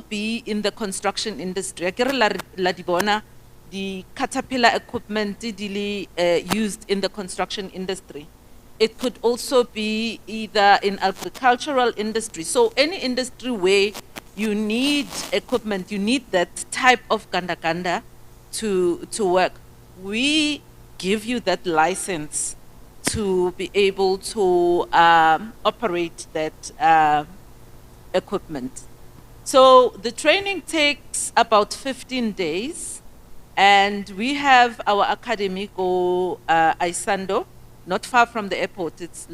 be in the construction industry. Akere la di bona, the caterpillar equipment used in the construction industry. It could also be either in agricultural industry. So any industry where you need equipment, you need that type of ganda to work. We give you that license to be able to operate that equipment. So the training takes about 15 days, and we have our academy go Isando, not far from the airport. It's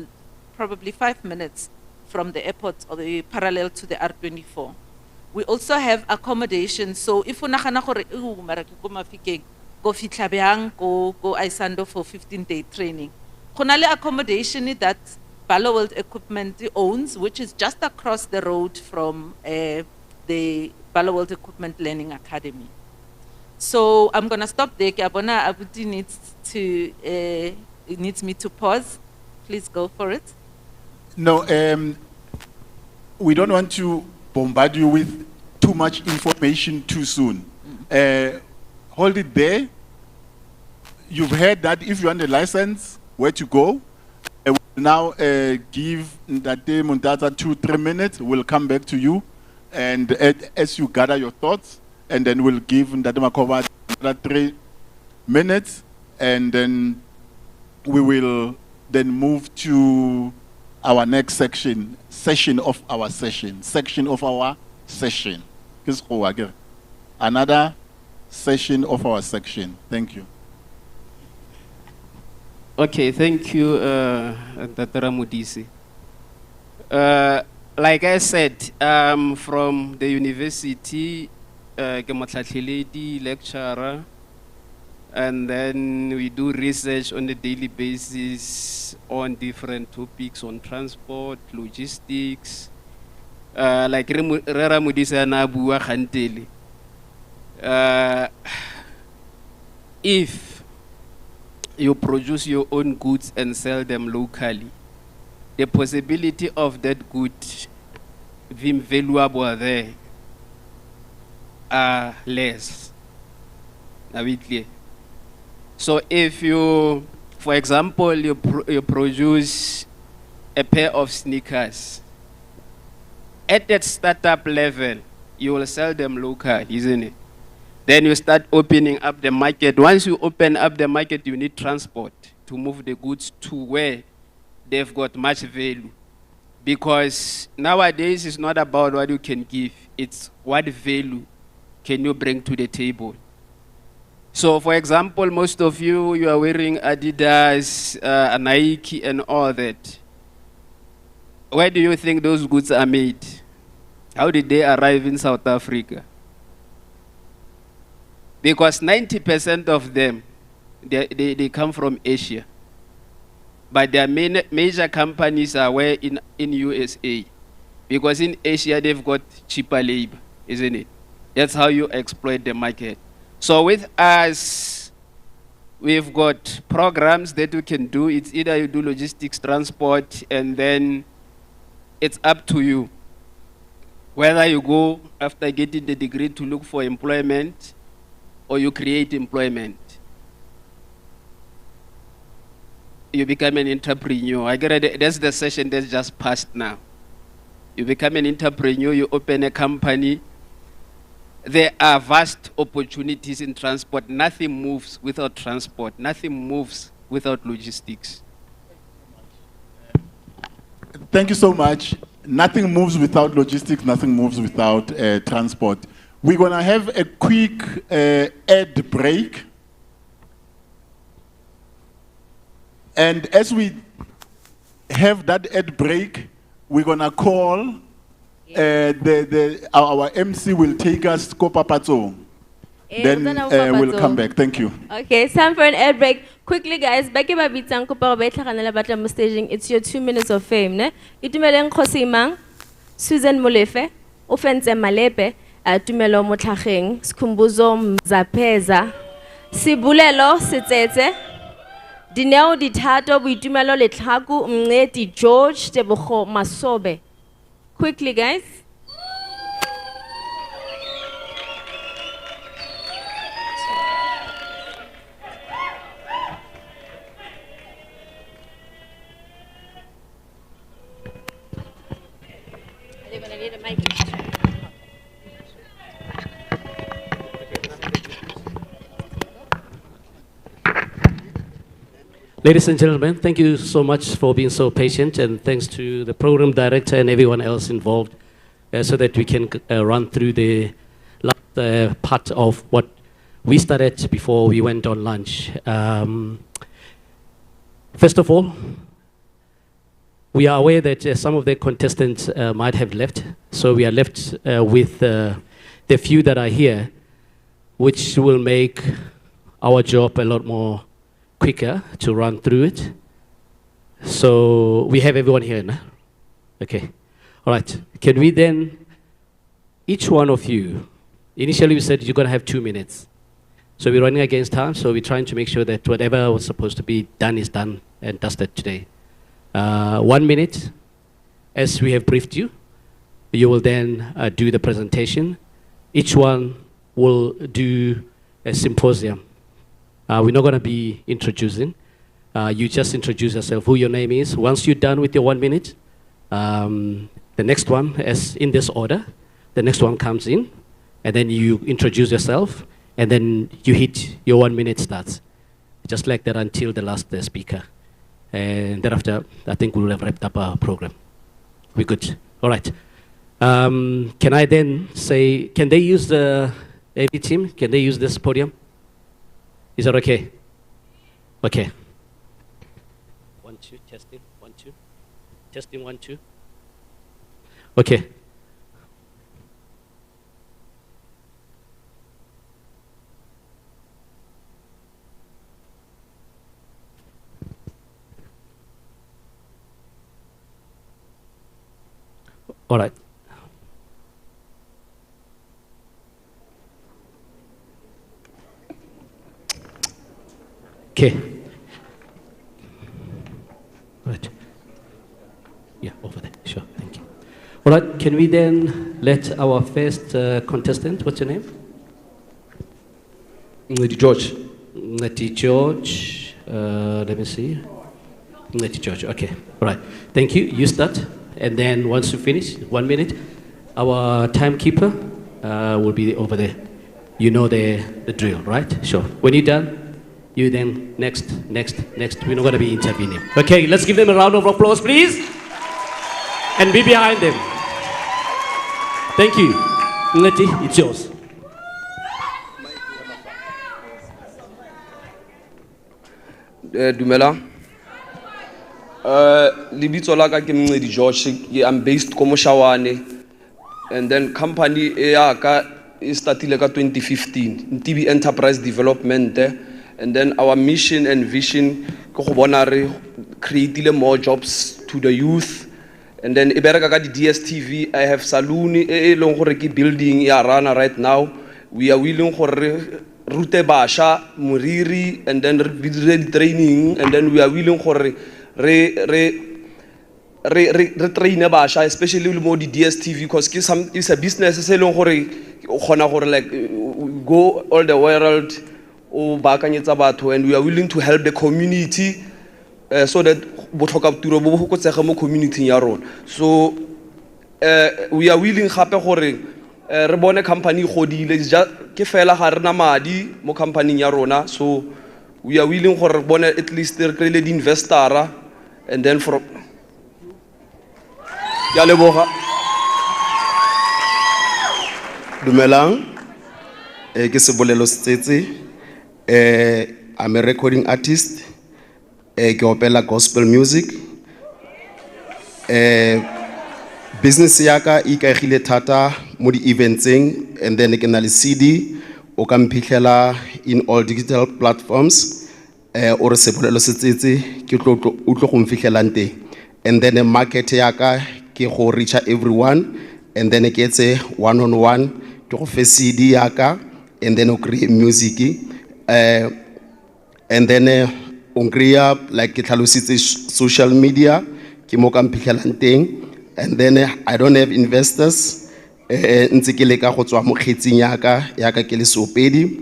probably 5 minutes from the airport, or the parallel to the R24. We also have accommodation. So if you nagana gore mara ke ko Mafikeng, go fitla bjang go Isando for 15-day training. Go na le accommodation that EmpowaYouth Equipment owns, which is just across the road from the EmpowaYouth Equipment Learning Academy. So I'm gonna stop there. Abona Abuti needs me to pause. Please go for it. No, we don't want to bombard you with too much information too soon. Hold it there. You've heard that if you want a license, where to go. We'll now give Ndate Muntata 2-3 minutes. We'll come back to you, and as you gather your thoughts, and then we'll give Ndate Makova another 3 minutes, and then we will then move to our next section of our session. Another session of our section. Thank you. Okay, thank you, Dr. Mudisi. Like I said, from the university, ke lecturer, and then we do research on a daily basis on different topics on transport, logistics. Like Rera Mudisi na bua khantele. If you produce your own goods and sell them locally, the possibility of that good being valuable there are less. Are we clear? So if you, for example, you produce a pair of sneakers, at that startup level, you will sell them local, isn't it? Then you start opening up the market. Once you open up the market, you need transport to move the goods to where they've got much value. Because nowadays it's not about what you can give, it's what value can you bring to the table. So for example, most of you are wearing Adidas, Nike and all that. Where do you think those goods are made? How did they arrive in South Africa? Because 90% of them, they come from Asia. But their major companies are where in USA. Because in Asia, they've got cheaper labor, isn't it? That's how you exploit the market. So with us, we've got programs that we can do. It's either you do logistics, transport, and then it's up to you. Whether you go after getting the degree to look for employment, or you create employment. You become an entrepreneur. I get it. That's the session that's just passed now. You become an entrepreneur, you open a company. There are vast opportunities in transport. Nothing moves without transport. Nothing moves without logistics. Thank you so much. Nothing moves without logistics, nothing moves without transport. We're going to have a quick ad break. And as we have that ad break, we're going to call, our MC will take us Kopa Pato. Then we'll come back. Thank you. Okay, it's time for an ad break. Quickly, guys, it's your 2 minutes of fame. Ne? Itumele Nkosimang, Susan Molefe, Offense Malepe, Tumelo Motlageng, Skumbuzo Mzapeza, Sibulelo Setsetse, Dineo Ditato, Bitumelo Lethaku, Mneti George Teboho Masobe. Quickly, guys. Ladies and gentlemen, thank you so much for being so patient, and thanks to the program director and everyone else involved, so that we can run through the last part of what we started before we went on lunch. First of all, we are aware that some of the contestants might have left, so we are left with the few that are here, which will make our job a lot more quicker to run through it. So we have everyone here now? Okay. All right. Can we then, each one of you, initially we said you're going to have 2 minutes. So we're running against time, so we're trying to make sure that whatever was supposed to be done is done and dusted today. 1 minute, as we have briefed you. You will then do the presentation. Each one will do a symposium. We're not going to be introducing. You just introduce yourself, who your name is. Once you're done with your 1 minute, the next one, as in this order, the next one comes in, and then you introduce yourself, and then you hit your 1 minute starts. Just like that until the last speaker. And thereafter, I think we'll have wrapped up our program. We're good. All right. Can I then say, can they use the AV team? Can they use this podium? Is that okay? Okay. 1, 2, testing, 1, 2. Testing, 1, 2. Okay. All right. Okay. Right. Yeah, over there. Sure. Thank you. All right. Can we then let our first contestant, what's your name? Lady George. Lady George. Let me see. Lady George. Okay. All right. Thank you. You start. And then once you finish, 1 minute, our timekeeper will be over there. You know the drill, right? Sure. When you're done, you then next. We're not going to be intervening. Okay, let's give them a round of applause, please. And be behind them. Thank you. Ngati, it's yours. Dumela. Libitso la ka ke Mncedi George, I'm based ko Moshawane, and then company ya ka e startile ka 2015, TB Enterprise Development, and then our mission and vision ko go bona re create more jobs to the youth, and then e bereka ka di DSTV. I have saloon e leng gore ke building ya rana right now. We are willing gore rute basha moriri, and then re training, and then we are willing gore re train basha, especially mo di DSTV, because it's a business se leng gore khona gore like go all the world o bakanyetsa batho, and we are willing to help the community so that botlhoka tiro bo fokotsega mo community ya rona. So we are willing gape gore re bone company godile ke fela ga rena madi mo company ya rona, so we are willing gore bone at least re kry le di investor, and then from ya leboga. Dumelang, ke Sebolelo Setsetse. I'm a recording artist. Ke opela gospel music. Business yaka ikaegile thata mo di eventseng, and then ke na le CD o ka mphihlela in all digital platforms. O re Sebolelo Setsetse ke tlo go mphihlelang teng. And then the market yaka ke go reach everyone, and then ke etse one-on-one ke go fe CD yaka, and then o create music, and then on create like ke tlhalositse social media ke mo ka mphihlelang teng. And then I don't have investors, ntse ke leka go tswa mo kgetsing yaka ke le Seopedi.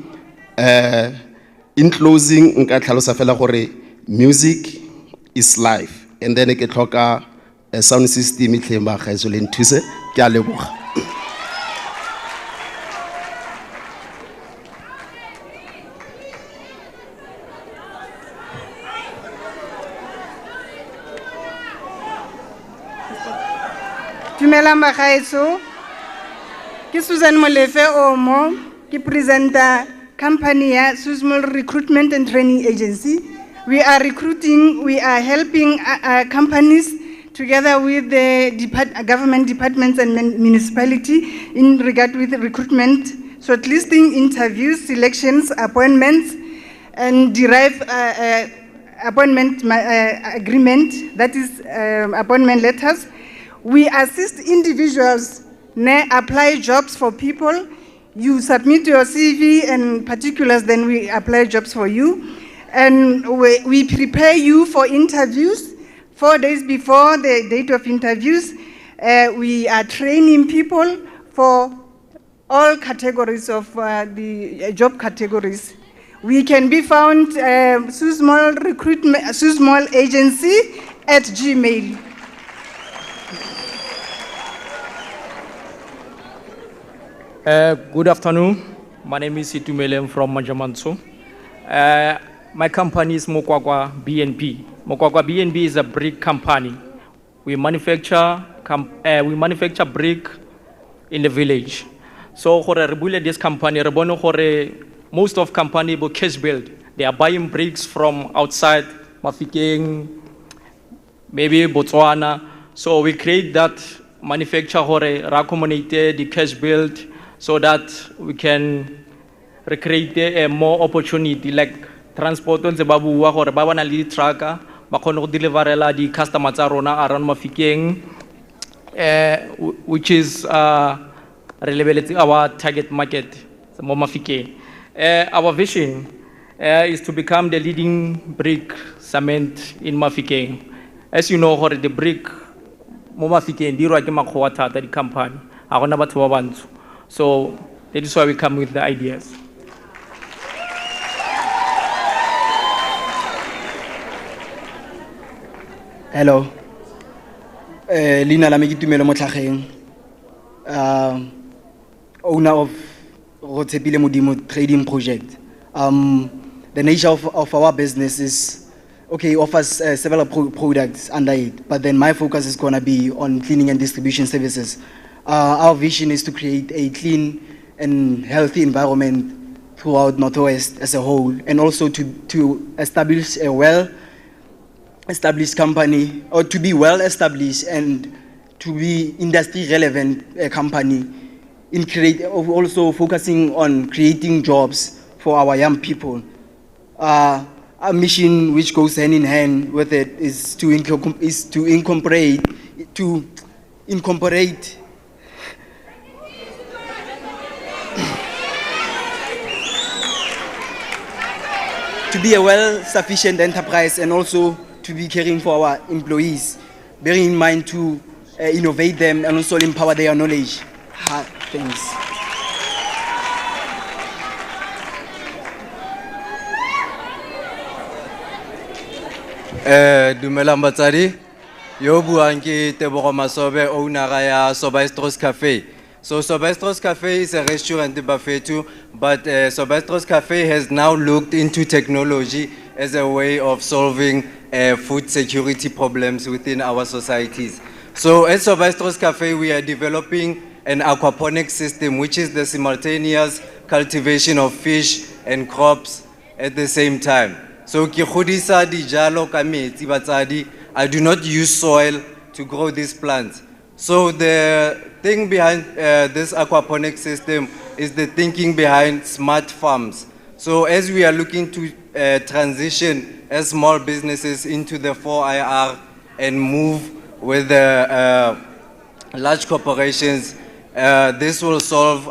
In closing, nka tlhalosa fela gore music is life, and then ke tlhoka a sound system itlheng ba gaetso le nthuse. Ke a leboga. Dumela magaetso. Ke Susan Molefe Omo, ke presenter company ya Susmol Recruitment and Training Agency. We are recruiting, we are helping companies together with the government departments and municipality in regard with recruitment, shortlisting, interviews, selections, appointments, and derive appointment agreement, that is appointment letters. We assist individuals apply jobs for people. You submit your CV and particulars, then we apply jobs for you. And we prepare you for interviews. 4 days before the date of interviews, we are training people for all categories of the job categories. We can be found Susmol Recruitment, Susmol Agency at Gmail. Good afternoon. My name is Itumelem from Manjamanso. My company is Mokwakwa BNP. Mokwakwa BNP is a brick company. We manufacture brick in the village. So for this company, most of company will cash build. They are buying bricks from outside Mafikeng, maybe Botswana. So we create that manufacture accommodate the cash build so that we can recreate more opportunity like transport on the babuwa or babana li tracker, bakono deliverela the customers around Mafikeng, which is relevant our target market, Mafikeng. Our vision is to become the leading brick cement in Mafikeng. As you know, the brick Mafikeng dirwa ke makgwatha the company. Agona batho ba bantsho. So that is why we come with the ideas. Hello. Lina la me ke Tumelo Motlhageng. Owner of Rotshepile Modimo Trading Project. The nature of our business is, okay, offers several products under it, but then my focus is going to be on cleaning and distribution services. Our vision is to create a clean and healthy environment throughout Northwest as a whole, and also to establish a well-established company, or to be well-established and to be industry-relevant company, also focusing on creating jobs for our young people. Our mission, which goes hand in hand with it, is to incorporate to be a well-sufficient enterprise, and also to be caring for our employees, bearing in mind to innovate them and also empower their knowledge. Thanks. Dumela Mbatsari, yo buang ke Tebogo Masobe, owner ya Sobaistros Cafe. So Sobaistros Cafe is a restaurant buffet too, but Sobaistros Cafe has now looked into technology as a way of solving food security problems within our societies. So at Sobaistros Cafe, we are developing an aquaponics system, which is the simultaneous cultivation of fish and crops at the same time. So I do not use soil to grow these plants. So the thing behind this aquaponics system is the thinking behind smart farms. So as we are looking to transition as small businesses into the 4IR and move with the large corporations, this will solve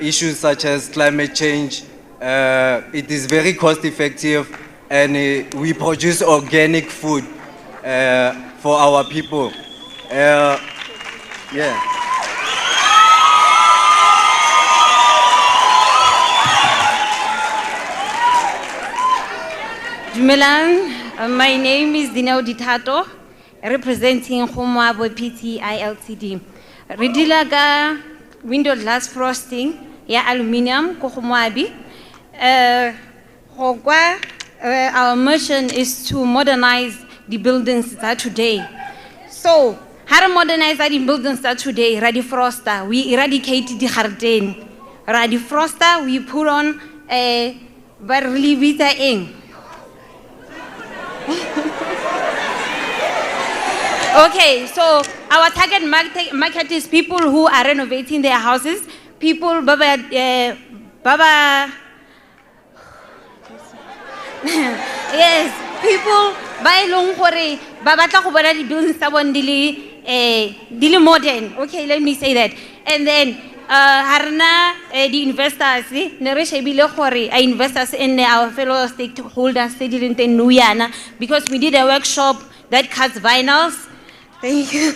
issues such as climate change. It is very cost effective, and we produce organic food for our people. Dumelang, my name is Dineo Ditato, representing Homoabo PTI Ltd. Ridilaga window glass frosting, ya aluminium, ko Homoabi. Our mission is to modernize the buildings that today. So, How modernize the buildings that today, ready froster, we eradicate the garden. Ready froster, we put on a barley vita in. Okay, so our target market is people who are renovating their houses, people, Baba, yes, people by long hore, Baba Takubara buildings someone dili modern. Okay, let me say that. And then harna the investors, investors in our fellow stakeholders because we did a workshop that cuts vinyls. Thank you.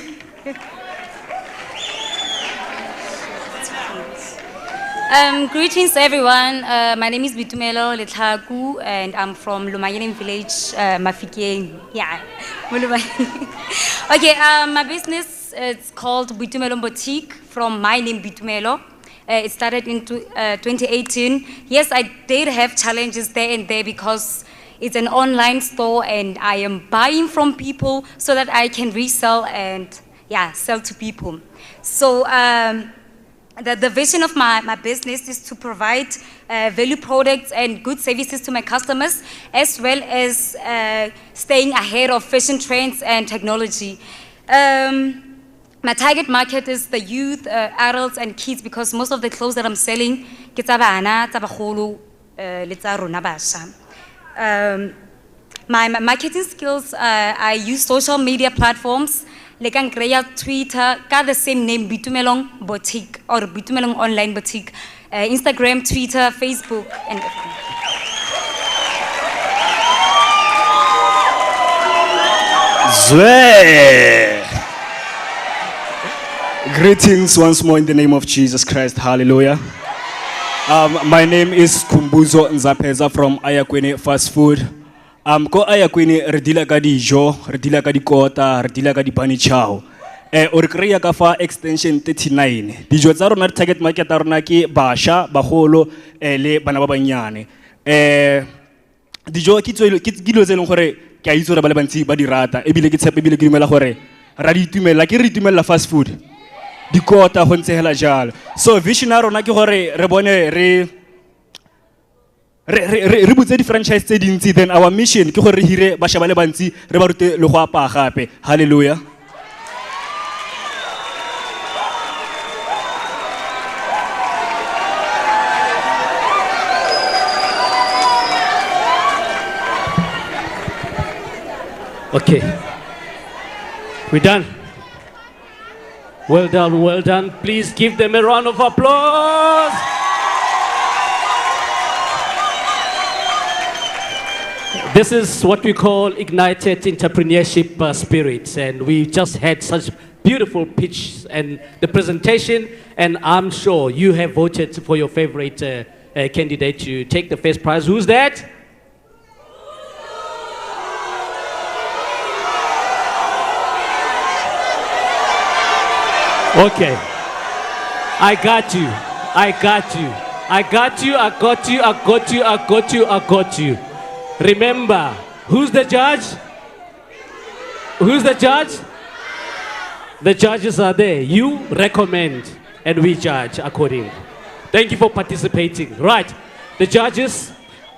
Greetings everyone. My name is Bitumelo Lethaku and I'm from Lumayeleng village, Mafikeng. Yeah. Okay, my business is called Bitumelo Boutique from my name Bitumelo. It started in 2018. Yes, I did have challenges there and there because it's an online store and I am buying from people so that I can resell and sell to people. So the vision of my business is to provide value products and good services to my customers, as well as staying ahead of fashion trends and technology. My target market is the youth, adults, and kids because most of the clothes that I'm selling, my marketing skills, I use social media platforms like Twitter, got the same name, Bitumelong Boutique or Bitumelong Online Boutique, Instagram, Twitter, Facebook, and everything. Greetings once more in the name of Jesus Christ. Hallelujah. My name is Kumbuzo Nzapeza from Ayakwini Fast Food. Ko Ayakwini re dila ka dijo, re dila ka dikota, re dila ka dipani chao. O re kreya ka fa extension 39. Dijo tsa rona target market ya rona ke basha, bagolo le bana ba banyane. Dijo ke dilo tse leng gore ke a itse gore ba le bantsi ba di rata ebile ke tshepe ebile ke dumela gore ra di itumela ke re itumela fast food. Dikota go ntse hela jalo. So vision ya rona ke gore re bone re butse di-franchise tse dintsi, then our mission ke gore re hire basha ba le bantsi re ba rute le go apaya gape. Hallelujah. Okay, we're done. Well done, well done. Please give them a round of applause. This is what we call ignited entrepreneurship spirit, and we just had such beautiful pitch and the presentation, and I'm sure you have voted for your favorite candidate to take the first prize. Who's that? Okay, I got you, I got you, I got you, I got you, I got you, I got you, I got you. Remember, who's the judge? Who's the judge? The judges are there. You recommend and we judge accordingly. Thank you for participating. Right, the judges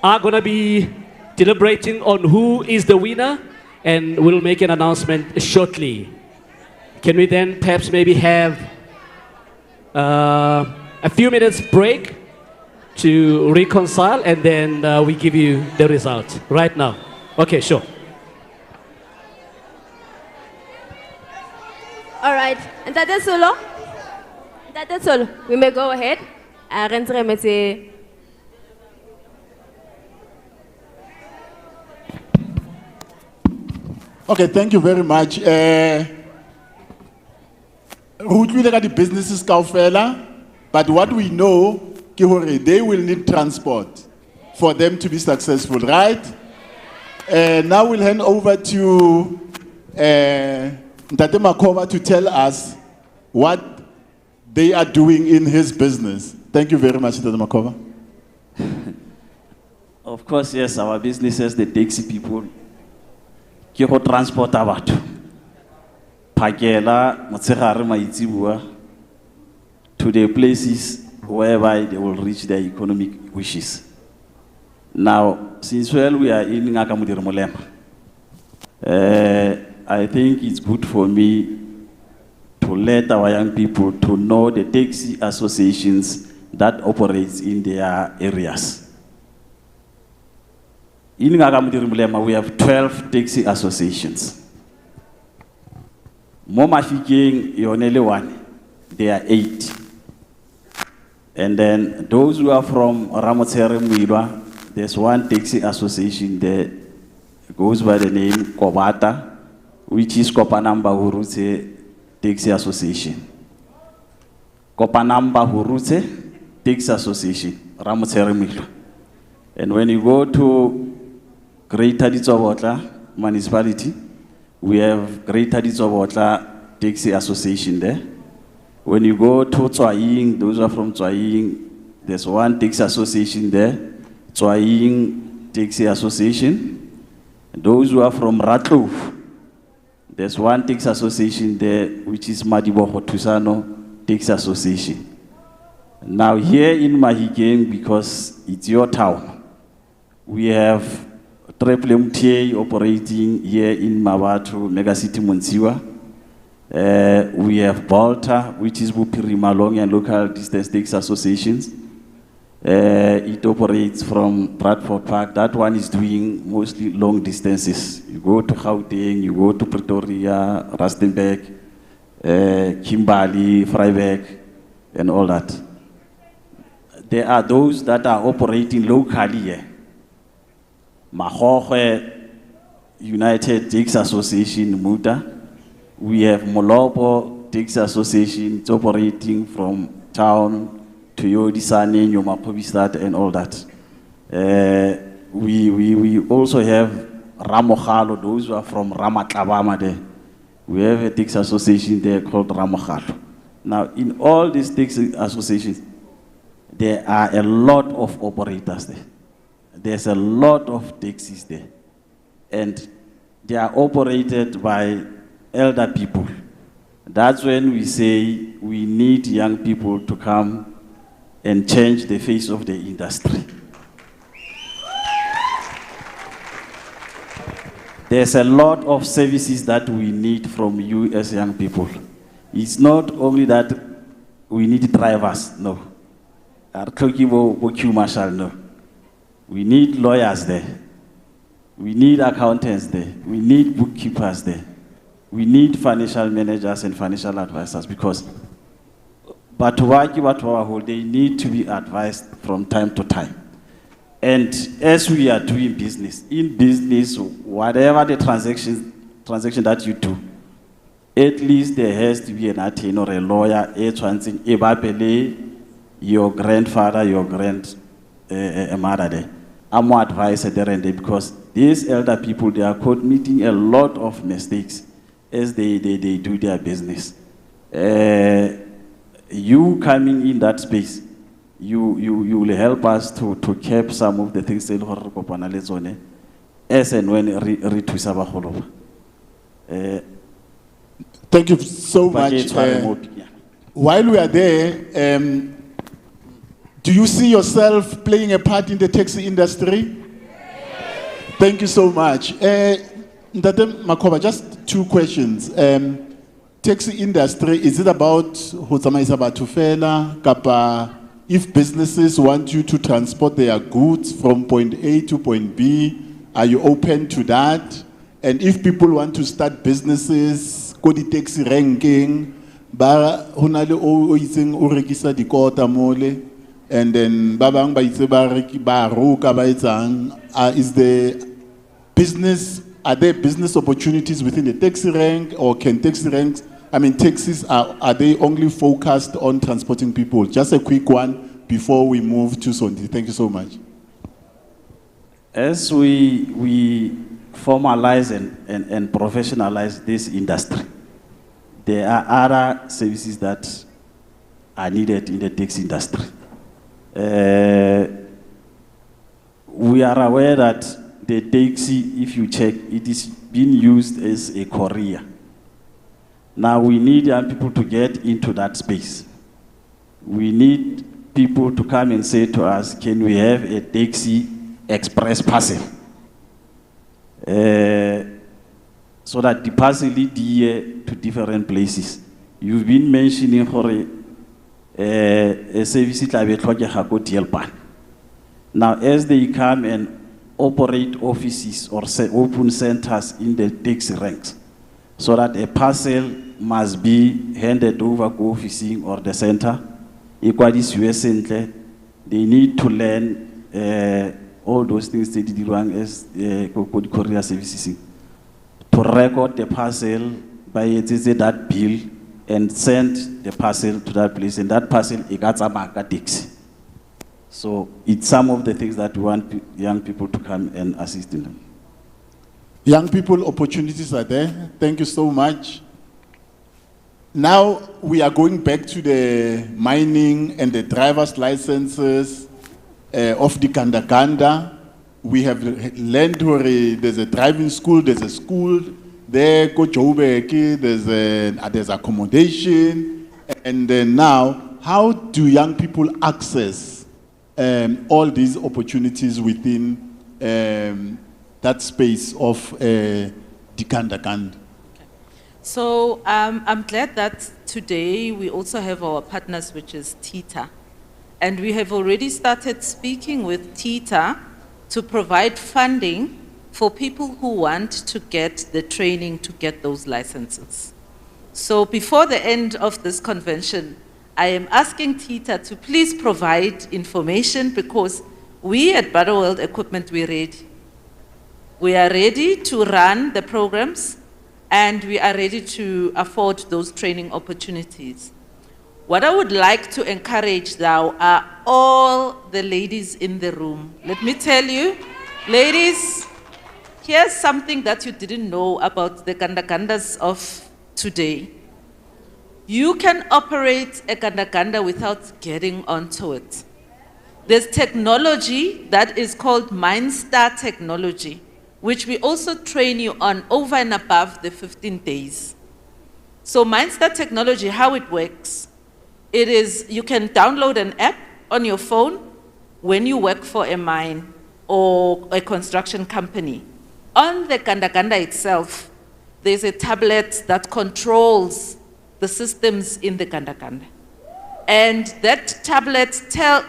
are gonna be deliberating on who is the winner and we'll make an announcement shortly. Can we then perhaps maybe have a few minutes break to reconcile and then we give you the result right now? Okay, sure. All right, and that's solo. That's all. We may go ahead. Okay, thank you very much. We look at the businesses kaofela, but what we know, they will need transport for them to be successful, right? Now we'll hand over to Ntate Makova to tell us what they are doing in his business. Thank you very much, Ntate Makova. Of course, yes, our businesses, the taxi people, transport about. phakela motshegare maitseboa to the places whereby they will reach their economic wishes. Now, since we are in Ngaka Modiri Molema, I think it's good for me to let our young people to know the taxi associations that operates in their areas. In Ngaka Modiri Molema, we have 12 taxi associations. Mo Mafikeng, Yonele one, there are 8. And then those who are from Ramotsere Muirwa, there's one taxi association there, goes by the name Kobata, which is Kopanamba Hurute Taxi Association. Kopanamba Hurute Taxi Association, Ramotsere Muirwa. And when you go to Greater Ditsobotla municipality, we have Greater Ditsobotla Taxi Association there. When you go to Tswaying, those who are from Tswaying, there's one taxi association there, Tswaying Taxi Association. Those who are from Ratlov, there's one taxi association there, which is Madiboho Tusano Taxi Association. Now here in Mafikeng, because it's your town, we have Triple MTA operating here in Mabatu, Megacity Monsiwa. We have Balta, which is Bupirima Long and Local Distance Taxi Associations. It operates from Bradford Park. That one is doing mostly long distances. You go to Gauteng, you go to Pretoria, Rustenburg, Kimberley, Vryburg, and all that. There are those that are operating locally here. Mahogwe United Taxi Association, Muta. We have Molopo Taxi Association, it's operating from town to Yodisane, Yomakobistat, and all that. We also have Ramokhalo, those who are from Ramatlabama there. We have a taxi association there called Ramokhalo. Now, in all these taxi associations, there are a lot of operators there. There's a lot of taxis there. And they are operated by elder people. That's when we say we need young people to come and change the face of the industry. There's a lot of services that we need from you as young people. It's not only that we need drivers, no. No. We need lawyers there. We need accountants there. We need bookkeepers there. We need financial managers and financial advisors because they need to be advised from time to time. And as we are doing business, in business, whatever the transaction that you do, at least there has to be an attorney or a lawyer, your grandfather, your grandmother there. I'm more advised there and there because these elder people, they are committing a lot of mistakes as they do their business. You coming in that space, you will help us to keep some of the things as and when thank you so much. While we are there, do you see yourself playing a part in the taxi industry? Thank you so much. Ndate Makoba, just 2 questions. Taxi industry, is it about kapa if businesses want you to transport their goods from point A to point B, are you open to that? And if people want to start businesses, kodi taxi ranking, ba honale o itseng o rekisa dikota mole, and then babang ba itse ba reki ba roka ba etsang, is the business, are there business opportunities within the taxi rank, or can taxi ranks, taxis, are they only focused on transporting people? Just a quick one before we move to Sondi. Thank you so much. As we formalize and professionalize this industry, there are other services that are needed in the taxi industry. We are aware that the taxi, if you check, it is being used as a courier. Now we need young people to get into that space. We need people to come and say to us, can we have a taxi express parcel? So that the parcel lead to different places. You've been mentioning a service that now, as they come and operate offices or open centers in the taxi ranks, so that a parcel must be handed over to officing or the center, equally they need to learn all those things they did wrong as courier services. To record the parcel by that bill and send the parcel to that place, and that parcel got a taxi. So it's some of the things that we want young people to come and assist in them. Young people, opportunities are there. Thank you so much. Now we are going back to the mining and the driver's licenses of the Kanda. We have learned where there's a driving school, there's a school there, there's accommodation, and then now, how do young people access all these opportunities within that space of the Kanda? So I'm glad that today we also have our partners, which is TETA. And we have already started speaking with TETA to provide funding for people who want to get the training to get those licenses. So before the end of this convention, I am asking TETA to please provide information, because we at ButterWorld Equipment, we're ready. We are ready to run the programs, and we are ready to afford those training opportunities. What I would like to encourage now are all the ladies in the room. Let me tell you, ladies, here's something that you didn't know about the Kandakandas of today. You can operate a Kandakanda without getting onto it. There's technology that is called MindStar technology, which we also train you on over and above the 15 days. So MindStar technology, how it works, it is you can download an app on your phone when you work for a mine or a construction company. On the Kandakanda itself, there's a tablet that controls the systems in the Kandakanda. And that tablet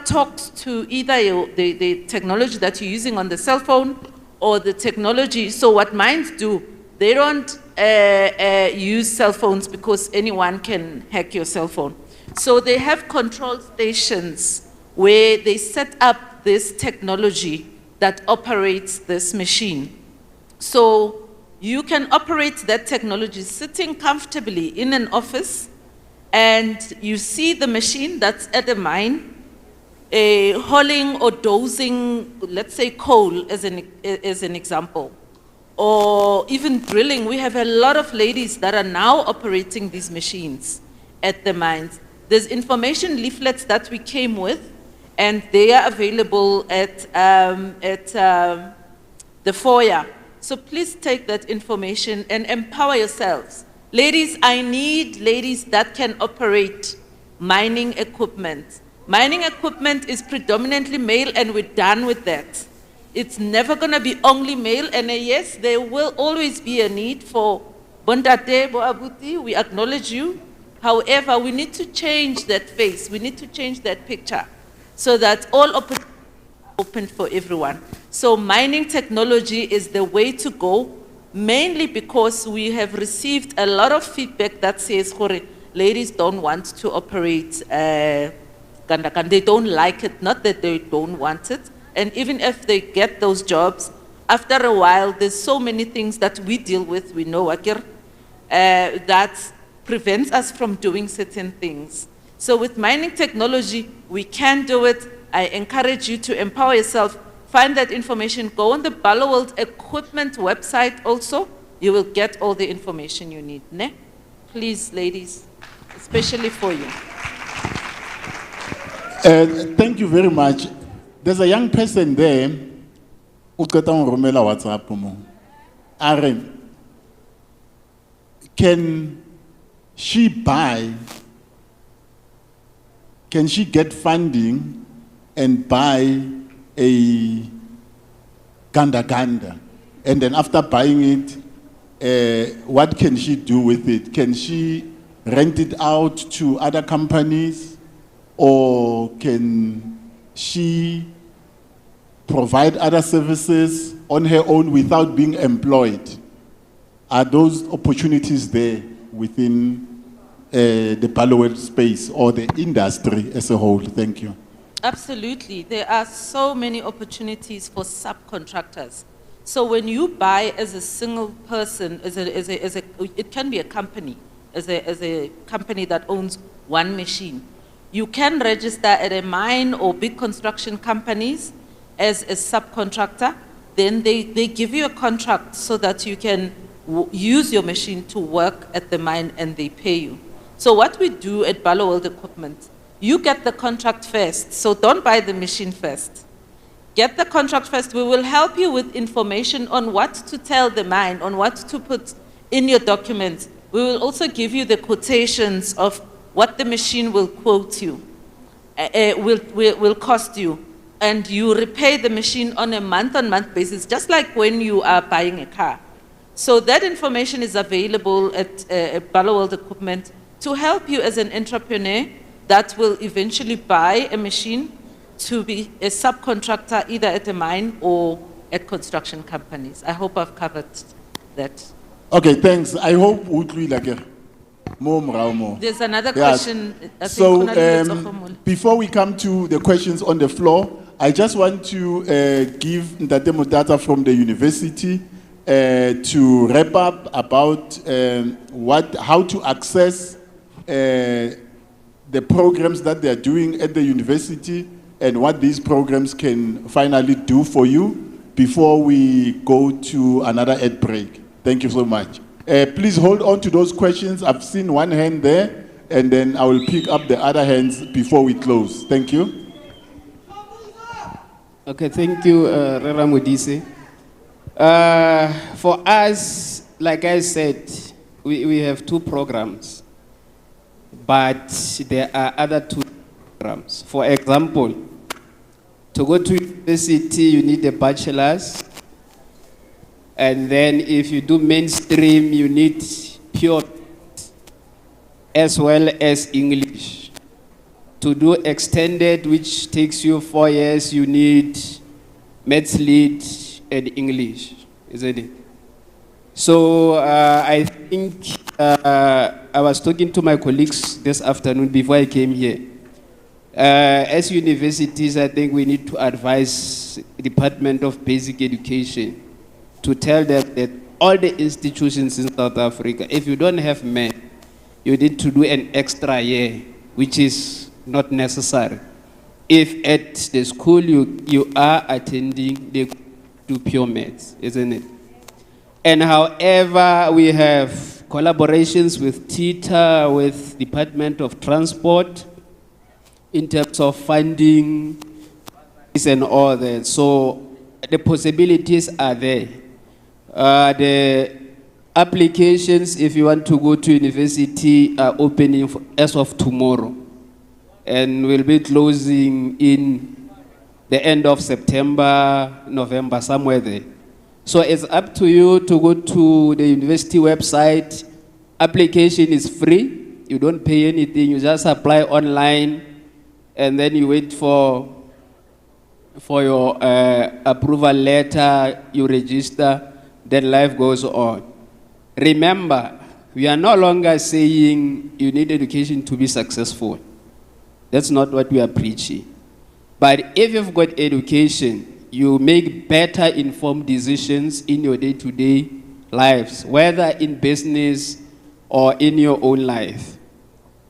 talks to either the technology that you're using on the cell phone or the technology. So what mines do, they don't use cell phones because anyone can hack your cell phone. So they have control stations where they set up this technology that operates this machine. So you can operate that technology sitting comfortably in an office, and you see the machine that's at the mine, hauling or dozing, let's say coal as an example, or even drilling. We have a lot of ladies that are now operating these machines at the mines. There's information leaflets that we came with, and they are available at the foyer. So please take that information and empower yourselves. Ladies, I need ladies that can operate mining equipment. Mining equipment is predominantly male, and we're done with that. It's never going to be only male, and yes, there will always be a need for Bondate, Boabuti, we acknowledge you. However, we need to change that face. We need to change that picture so that all opportunities are open for everyone. So mining technology is the way to go, mainly because we have received a lot of feedback that says, ladies don't want to operate Kandakan. They don't like it, not that they don't want it. And even if they get those jobs, after a while, there's so many things that we deal with, we know, that prevents us from doing certain things. So with mining technology, we can do it. I encourage you to empower yourself. Find that information. Go on the ButterWorld Equipment website also. You will get all the information you need. Ne? Please, ladies, especially for you. Thank you very much. There's a young person there who WhatsApp. Aaron, can she can she get funding and buy a ganda? And then after buying it, what can she do with it? Can she rent it out to other companies, or can she provide other services on her own without being employed? Are those opportunities there within the Ballaware space or the industry as a whole? Thank you. Absolutely. There are so many opportunities for subcontractors. So when you buy as a single person, it can be a company, as a company that owns one machine. You can register at a mine or big construction companies as a subcontractor. Then they give you a contract so that you can use your machine to work at the mine and they pay you. So what we do at Ballaware Equipment, you get the contract first, so don't buy the machine first. Get the contract first. We will help you with information on what to tell the mine, on what to put in your documents. We will also give you the quotations of what the machine will quote you, will cost you, and you repay the machine on a month-on-month basis, just like when you are buying a car. So that information is available at Ballaware Equipment to help you as an entrepreneur that will eventually buy a machine to be a subcontractor either at a mine or at construction companies. I hope I've covered that. Okay, thanks. I hope more. There's another question. I think So before we come to the questions on the floor, I just want to give Ndate Motata from the university to wrap up about how to access the programs that they are doing at the university and what these programs can finally do for you before we go to another ad break. Thank you so much. Please hold on to those questions. I've seen one hand there, and then I will pick up the other hands before we close. Thank you. Okay, thank you, Rera Modise. For us, like I said, we have two programs, but there are other two programs. For example, to go to university, you need a bachelor's. And then if you do mainstream, you need pure as well as English. To do extended, which takes you 4 years, you need Maths Lit and English, isn't it? So I think I was talking to my colleagues this afternoon before I came here. As universities, I think we need to advise the Department of Basic Education to tell them that all the institutions in South Africa, if you don't have math, you need to do an extra year, which is not necessary. If at the school you are attending, they do pure maths, isn't it? And however, we have collaborations with TETA, with Department of Transport, in terms of funding and all that. So the possibilities are there. The applications, if you want to go to university, are opening as of tomorrow. And we'll be closing in the end of September, November, somewhere there. So it's up to you to go to the university website. Application is free. You don't pay anything. You just apply online. And then you wait for your approval letter, you register, then life goes on. Remember, we are no longer saying you need education to be successful. That's not what we are preaching. But if you've got education, you make better informed decisions in your day-to-day lives, whether in business or in your own life.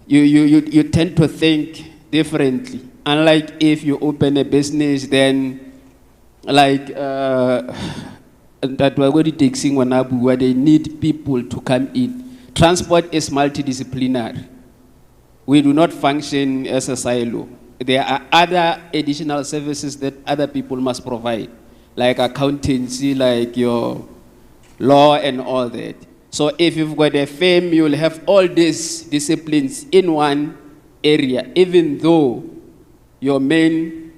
You tend to think differently. Unlike if you open a business, then like that we're going to take Singwanabu, where they need people to come in. Transport is multidisciplinary. We do not function as a silo. There are other additional services that other people must provide, like accountancy, like your law and all that. So if you've got a firm, you'll have all these disciplines in one area, even though your main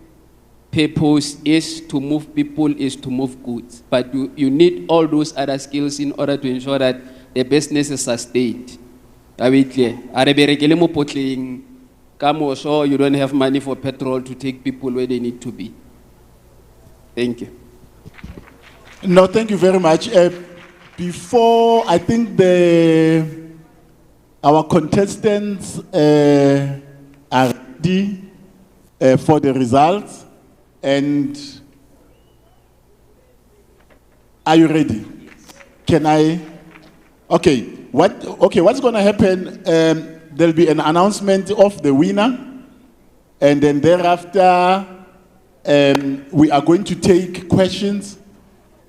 purpose is to move people, is to move goods. But you need all those other skills in order to ensure that the business is sustained. Are we clear? So you don't have money for petrol to take people where they need to be. Thank you. No, thank you very much. Before, I think our contestants are ready for the results. And are you ready? Can I? Okay. What's going to happen? There'll be an announcement of the winner, and then thereafter, we are going to take questions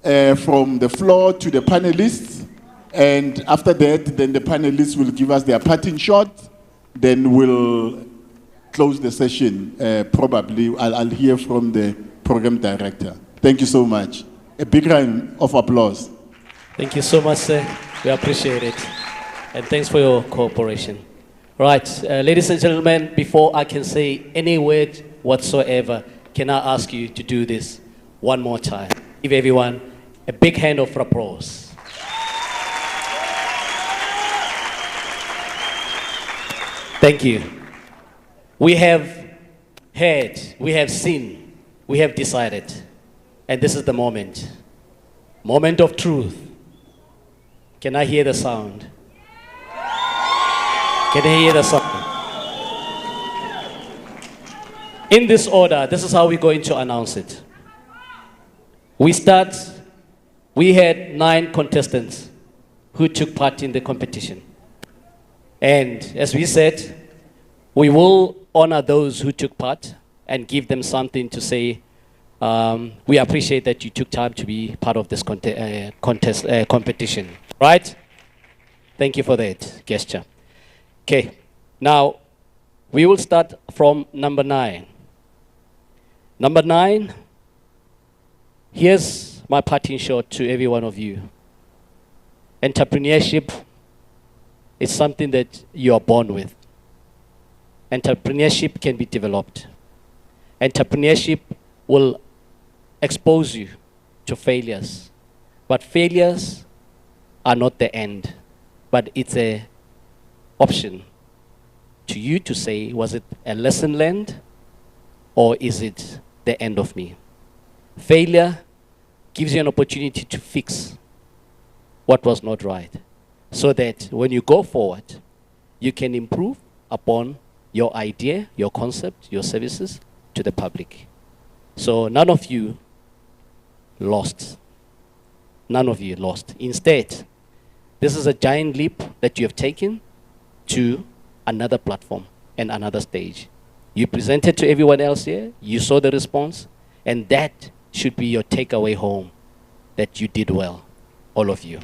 from the floor to the panelists, and after that, then the panelists will give us their parting shot. Then we'll close the session. Probably, I'll hear from the program director. Thank you so much. A big round of applause. Thank you so much, sir. We appreciate it. And thanks for your cooperation. Right, ladies and gentlemen, before I can say any word whatsoever, can I ask you to do this one more time? Give everyone a big hand of applause. Thank you. We have heard, we have seen, we have decided, and this is the moment. Moment of truth. Can I hear the sound? Can I hear the sound? In this order, this is how we're going to announce it. We had 9 contestants who took part in the competition. And as we said, we will honor those who took part and give them something to say, we appreciate that you took time to be part of this competition, right? Thank you for that gesture. Okay, now we will start from number 9. Number 9, here's my parting shot to every one of you. Entrepreneurship is something that you are born with. Entrepreneurship can be developed. Entrepreneurship will expose you to failures. But failures are not the end, but it's an option to you to say, was it a lesson learned or is it the end of me? Failure gives you an opportunity to fix what was not right, so that when you go forward, you can improve upon your idea, your concept, your services to the public. So none of you lost. None of you lost. Instead, this is a giant leap that you have taken to another platform and another stage. You presented to everyone else here, you saw the response, and that should be your takeaway home, that you did well, all of you.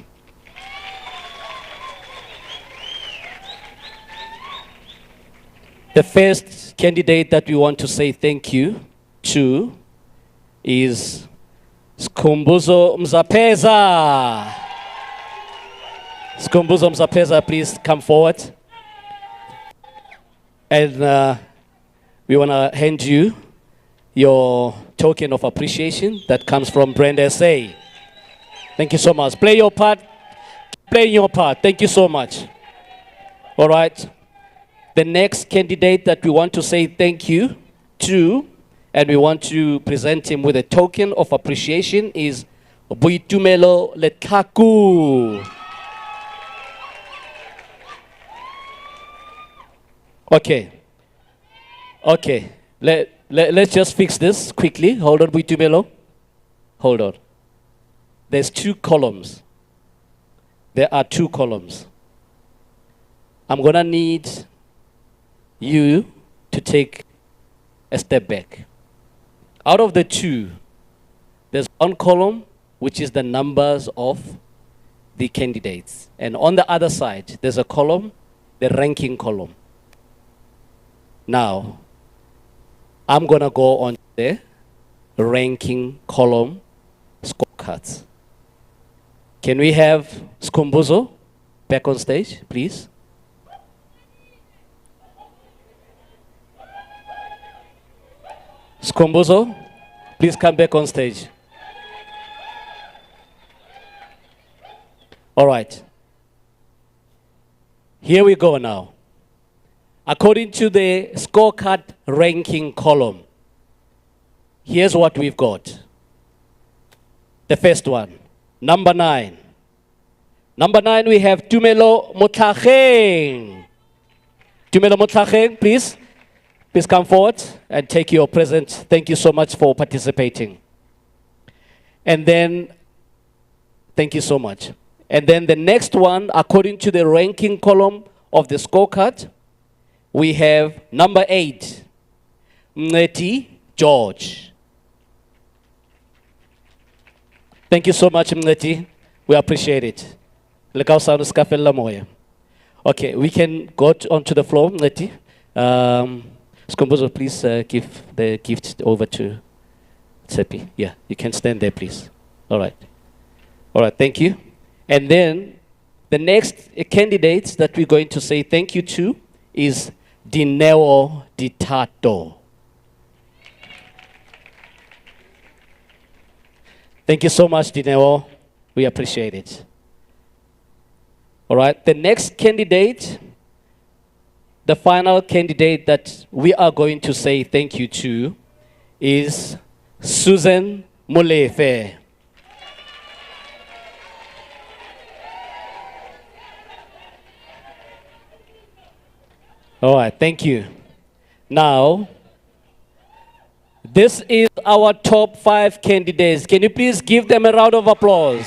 The first candidate that we want to say thank you to is Skhumbuzo Mzapeza. Skhumbuzo Mzapeza, please come forward. And we want to hand you your token of appreciation that comes from Brand SA. Thank you so much. Play your part. Play your part. Thank you so much. All right. The next candidate that we want to say thank you to, and we want to present him with a token of appreciation, is Boitumelo Letkaku. Okay. Okay. Let's just fix this quickly. Hold on, Boitumelo. Hold on. There's 2 columns. There are 2 columns. I'm going to need you to take a step back. Out of the 2, there's 1 column which is the numbers of the candidates. And on the other side, there's a column, the ranking column. Now, I'm going to go on the ranking column scorecards. Can we have Skhumbuzo back on stage, please. Skombozo, please come back on stage. All right. Here we go now. According to the scorecard ranking column, here's what we've got. The first one, number 9. Number 9, we have Tumelo Motlhakeng. Tumelo Motlhakeng, please. Please come forward and take your present. Thank you so much for participating. And then, thank you so much. And then the next one, according to the ranking column of the scorecard, we have number 8, Mngeti George. Thank you so much, Mngeti. We appreciate it. Okay, we can go onto the floor, Mngeti. Skombozo, please give the gift over to Tsepi. Yeah, you can stand there, please. All right. All right, thank you. And then the next candidate that we're going to say thank you to is Dineo Ditato. Thank you so much, Dineo. We appreciate it. All right, the next candidate, the final candidate that we are going to say thank you to is Susan Molefe. All right, thank you. Now, this is our top 5 candidates. Can you please give them a round of applause?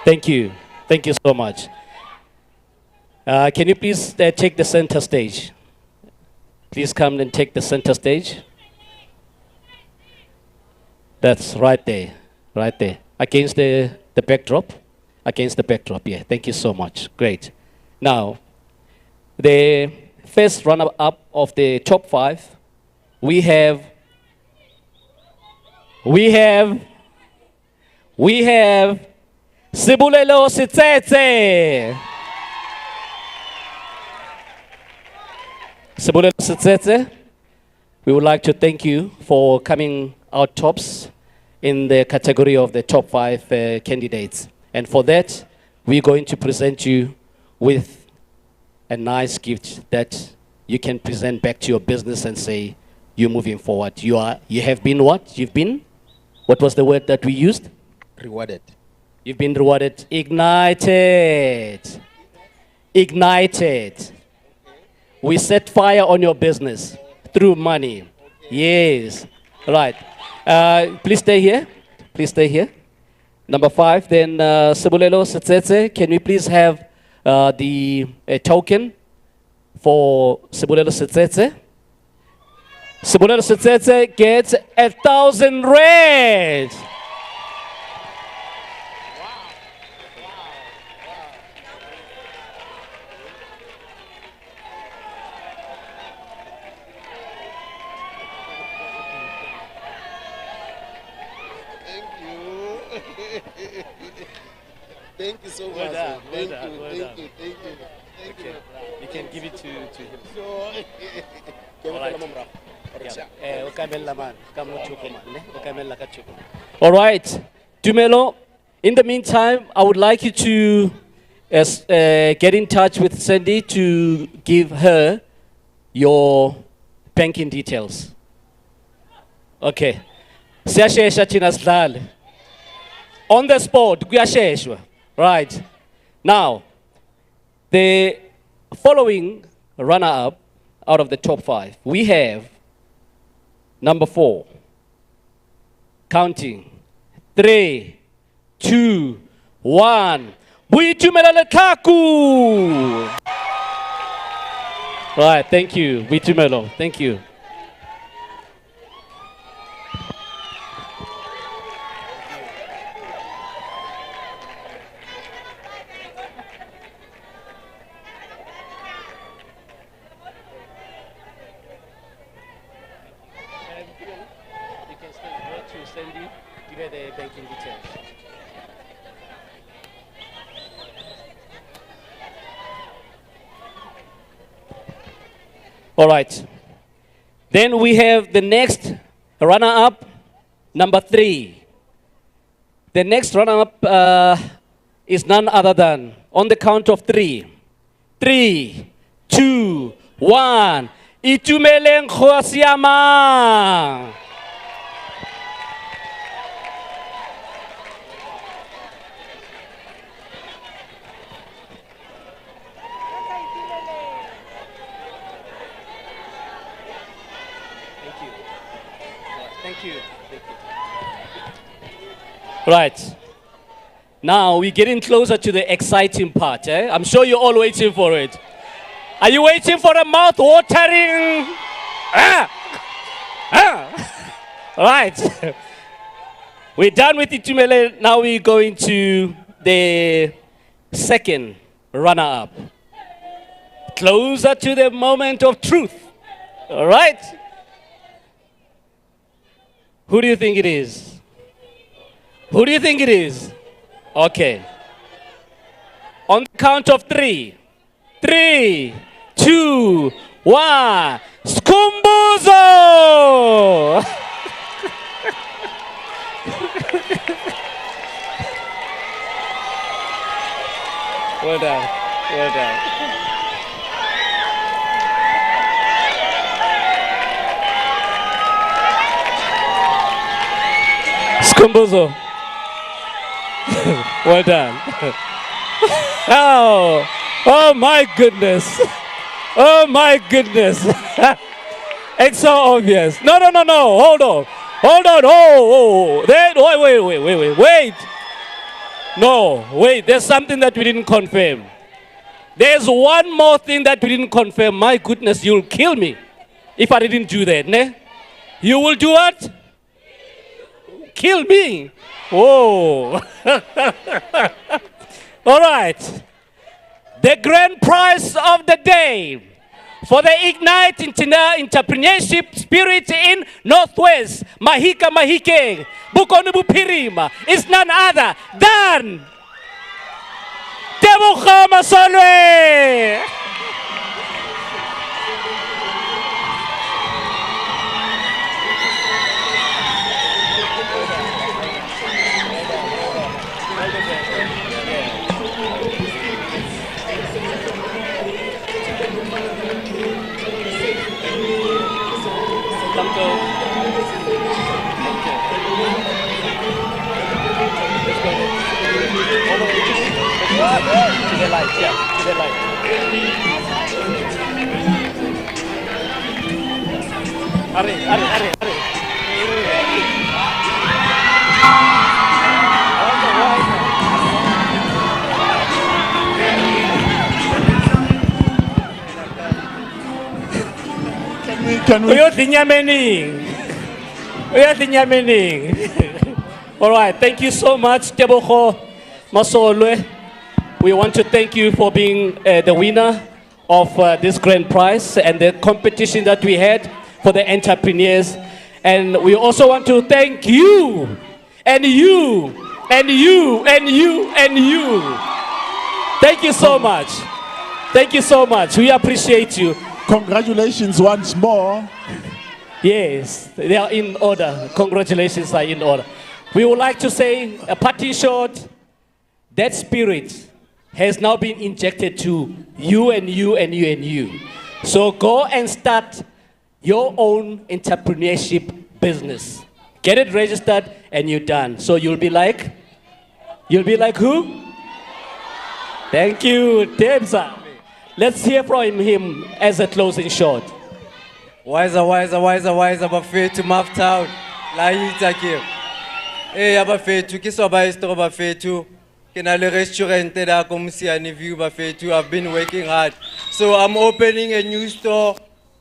Thank you. Thank you so much. Can you please take the center stage? Please come and take the center stage. That's right there. Right there. Against the backdrop. Against the backdrop, yeah. Thank you so much. Great. Now, the first runner-up of the top 5, we have Sibulelo Sitsetse. Sibulelo Sitsetse, we would like to thank you for coming out tops in the category of the top 5 candidates. And for that, we're going to present you with a nice gift that you can present back to your business and say, you're moving forward. You have been what? What was the word that we used? Rewarded. You've been rewarded. Ignited. Ignited. We set fire on your business through money. Yes. Right. Please stay here. Please stay here. Number 5, then Sibulelo Setsetse, can we please have the token for Sibulelo Setsetse? Sibulelo Setsetse gets 1,000 rand. Thank you so much. Well done, well Thank done, you, well thank done. you, thank you, thank you. You can give it to him. All right, Tumelo, in the meantime, I would like you to get in touch with Sandy to give her your banking details. Okay. Siyashesha thina sidlale. On the spot, kuyasheshwa. Right. Now, the following runner-up out of the top 5, we have number 4. Counting. 3, 2, 1. Buitumelo Kaku. Right, thank you, Buitumelo. Thank you. Give her the banking details. All right. Then we have the next runner-up, number 3. The next runner-up is none other than, on the count of 3. 3, 2, 1. Itumeleng Khosiama. Thank you. Right. Now we're getting closer to the exciting part. I'm sure you're all waiting for it. Are you waiting for a mouth-watering? Right. We're done with Itumele. Now we're going to the second runner-up. Closer to the moment of truth. All right. Who do you think it is? Who do you think it is? Okay. On the count of 3. 3, 2, 1. Skumbuzo! Well done. Well done. Skumbuzo. Well done. Oh my goodness. Oh my goodness. It's so obvious. No. Hold on. Oh. Wait. No, wait. There's something that we didn't confirm. There's one more thing that we didn't confirm. My goodness, you'll kill me if I didn't do that, ne? You will do what? Kill me. Whoa. All right. The grand prize of the day for the Ignite Entrepreneurship Spirit in Northwest, Mafikeng, Bukonu Bupirima, is none other than Tebogo Masolwe. To the light, yeah, to the light. Hurry. Can we? All right, thank you so much, Tebogo Masolwe. We want to thank you for being the winner of this grand prize and the competition that we had for the entrepreneurs. And we also want to thank you, and you. Thank you so much. Thank you so much. We appreciate you. Congratulations once more. Yes, they are in order. Congratulations are in order. We would like to say, a parting shot, that spirit has now been injected to you and you. So go and start your own entrepreneurship business. Get it registered and you're done. So you'll be like who? Thank you, Tebsa. Let's hear from him as a closing shot. Wiser, bafethu Maftown. La yitsa ke. Bafethu ke so ba istro bafethu. Ke na le restaurant da ko Musiani View bafethu. I've been working hard. So I'm opening a new store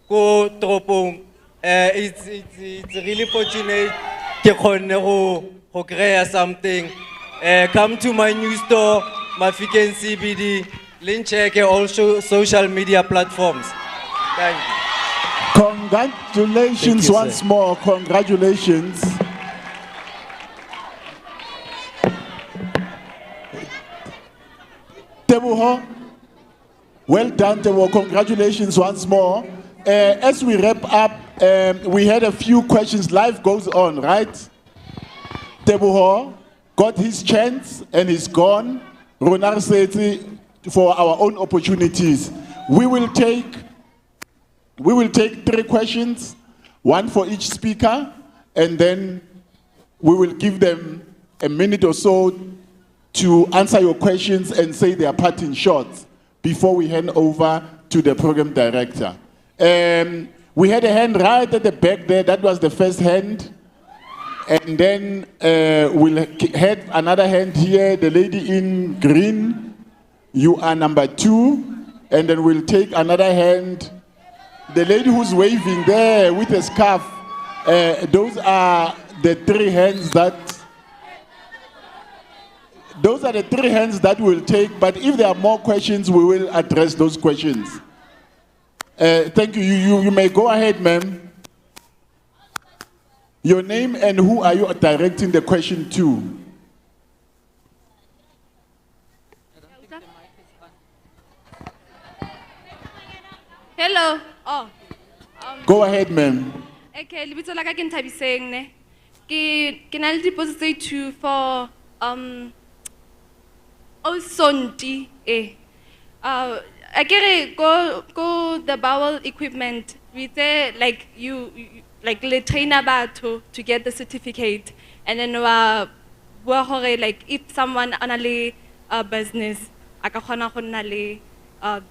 ko Tropong. It's really fortunate ke khone go create something. Come to my new store, Mafikeng CBD. Link check also social media platforms. Thank you. Congratulations once more. Congratulations. done, Tebo. Congratulations once more. As we wrap up, we had a few questions. Life goes on, right? Tebo got his chance and he's gone. Ronar Seti for our own opportunities. We will take 3 questions, 1 for each speaker, and then we will give them a minute or so to answer your questions and say their parting shots before we hand over to the program director. We had a hand right at the back there. That was the first hand. And then we'll have another hand here. The lady in green, you are number 2. And then we'll take another hand. The lady who's waving there with a scarf, those are the 3 hands that we'll take. But if there are more questions, we will address those questions. Thank you. You may go ahead, ma'am. Your name and who are you directing the question to? Hello. Go ahead, ma'am. Okay, lebitso la ka ke Nthabiseng ne. Ke na le deposit to for Osonti akere go the bowel equipment we say like you like le trainer batho to get the certificate, and then like if someone ana le business aka khona go nna le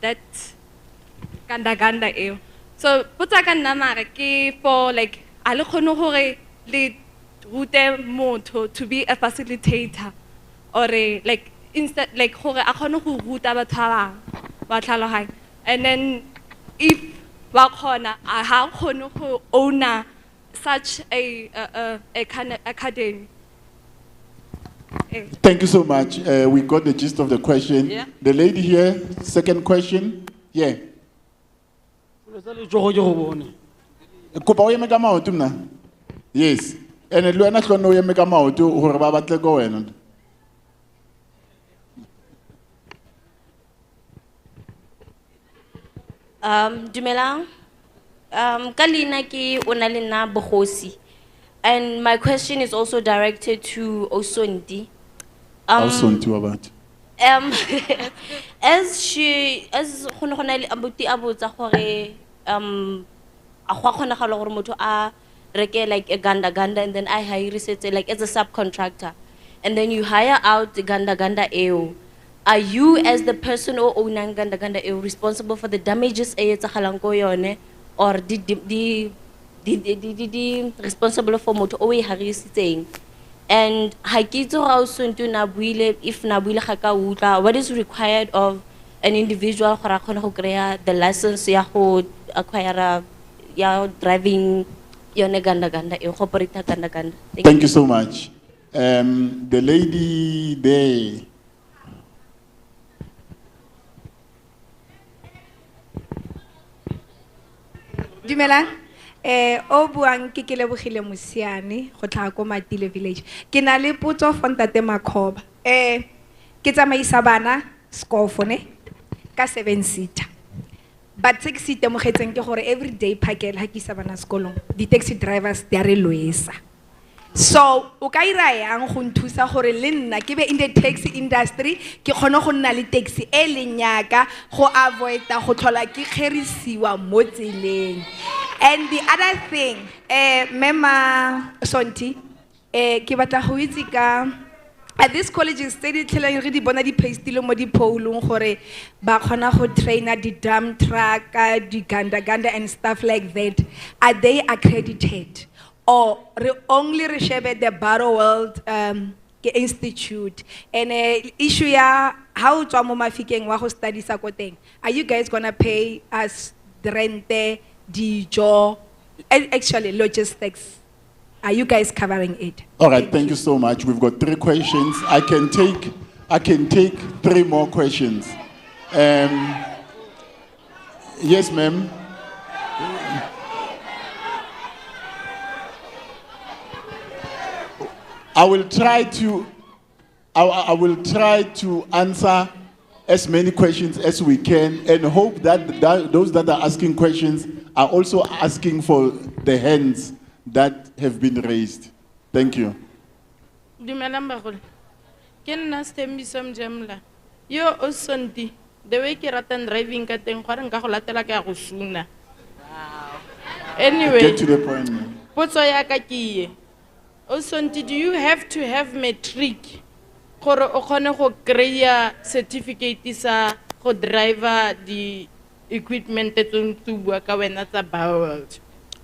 that ganda eo. So putsa ka nna mara ke for like a le khone gore le rute motho to be a facilitator, or like instead like gore a khone go ruta batho ba tlhaloganya, and then if wa khona a ha khone go owner such a kind of academy. Thank you so much. We got the gist of the question. Yeah. The lady here, second question. Yeah. Kopa o eme ka maoto mna. Yes. Ene le wena hlone o eme ka maoto hore ba batle go wena. Dumelang. Kalina ki onalina bohosi. And my question is also directed to Osonti. Osonti about. As khona le abuti abotsa gore a khwa khona ga le gore motho a reke like a ganda and then I hire it like as a subcontractor, and then you hire out the ganda eo. Are you as the person who owning ganda eo responsible for the damages e tsagalang ko yone, or the responsible for motho o e harisitseng? And hakitso ga Osonto na buile if na buile ga ka utla, what is required of an individual gore a khone go kry the license ya go acquire ya driving yone ganda e go operate ganda? Thank you so much. The lady there. Dumelang. O buang ke Lebogile Musiane go tla ko Matile village. Ke na le potso for Ntate Makhoba. Ke tsamaisa bana skofo ne ka 7-seater. But 6-seater mo getseng ke gore every day phakela ha ke isa bana sekolong. Di taxi drivers they are lwesa. So o ka ira yang go nthusa gore le nna ke be in the taxi industry ke khone go nna le taxi e lenyaka go avoid go tlhola ke kgerisiwa mo tseleng. And the other thing, Mema Sonti, ke batla go itse ka at this college study tlhelang re di bona di pastilo mo di polong gore ba khona go trainer di dump truck, di ganda and stuff like that. Are they accredited? Or only reshebe the Barrow World Institute? And issue ya how tswa mo Mafikeng wa go study sa ko teng. Are you guys gonna pay us the rent, dijo, actually logistics? Are you guys covering it? All right, thank you so much. We've got 3 questions. I can take 3 more questions. Yes, ma'am. I will try to answer as many questions as we can and hope that, those that are asking questions are also asking for the hands that have been raised. Thank you. Dumelang bagolo. Ke nna Sthembiso Mjemla. Yo o Sonti, the way ke ratan driving ka teng gore nka go latela ka go suna. Anyway, Get to the point. Man. potso ya ka ke ye. O Sonti, do you have to have matric gore o kgone go kry-a certificate sa go driver the equipment tse tse bua ka wena tsa BioWorld?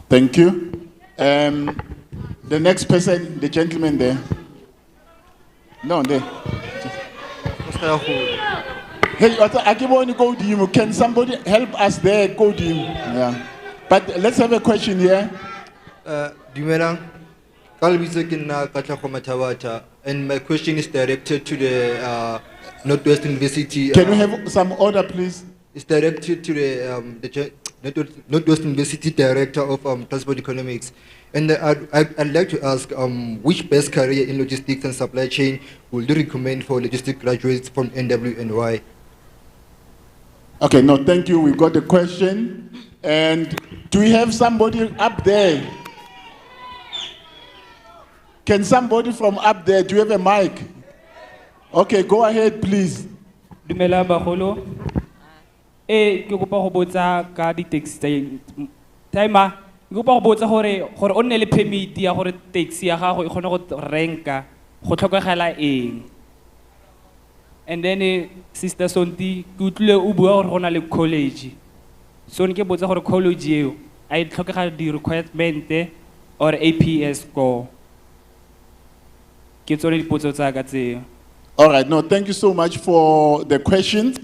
Thank you. The next person, the gentleman there. No, there. Hey, can somebody help us there? Yeah. But let's have a question here. Dumelang. Kalbise ke nna Katlego Mathabata, and my question is directed to the Northwest University. Can we have some order, please? It's directed to the Northwest University Director of Transport Economics. And I'd like to ask, which best career in logistics and supply chain would you recommend for logistics graduates from NW and why? Okay, no, thank you. We got the question. And do we have somebody up there? Can somebody from up there, do you have a mic? Okay, go ahead, please. Dumela bagolo. Ke kopa go botsa ka di taxi timer. Ke kopa go botsa gore o nne le permit ya gore taxi ya gago e kgone go renka go tlhokagala eng. And then Sister Sonti ke utlwile o bua gore go na le college. So ke botsa gore college eo a e tlhokega di requirement or APS score. Ke tsone dipotso tsa ka tseo. All right, no, thank you so much for the questions.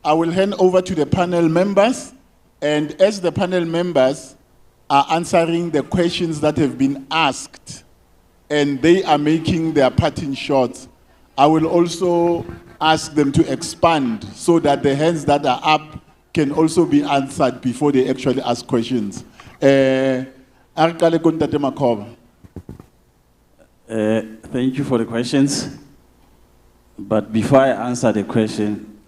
I will hand over to the panel members. And as the panel members are answering the questions that have been asked, and they are making their parting shots, I will also ask them to expand so that the hands that are up can also be answered before they actually ask questions. Thank you for the questions. But before I answer the question,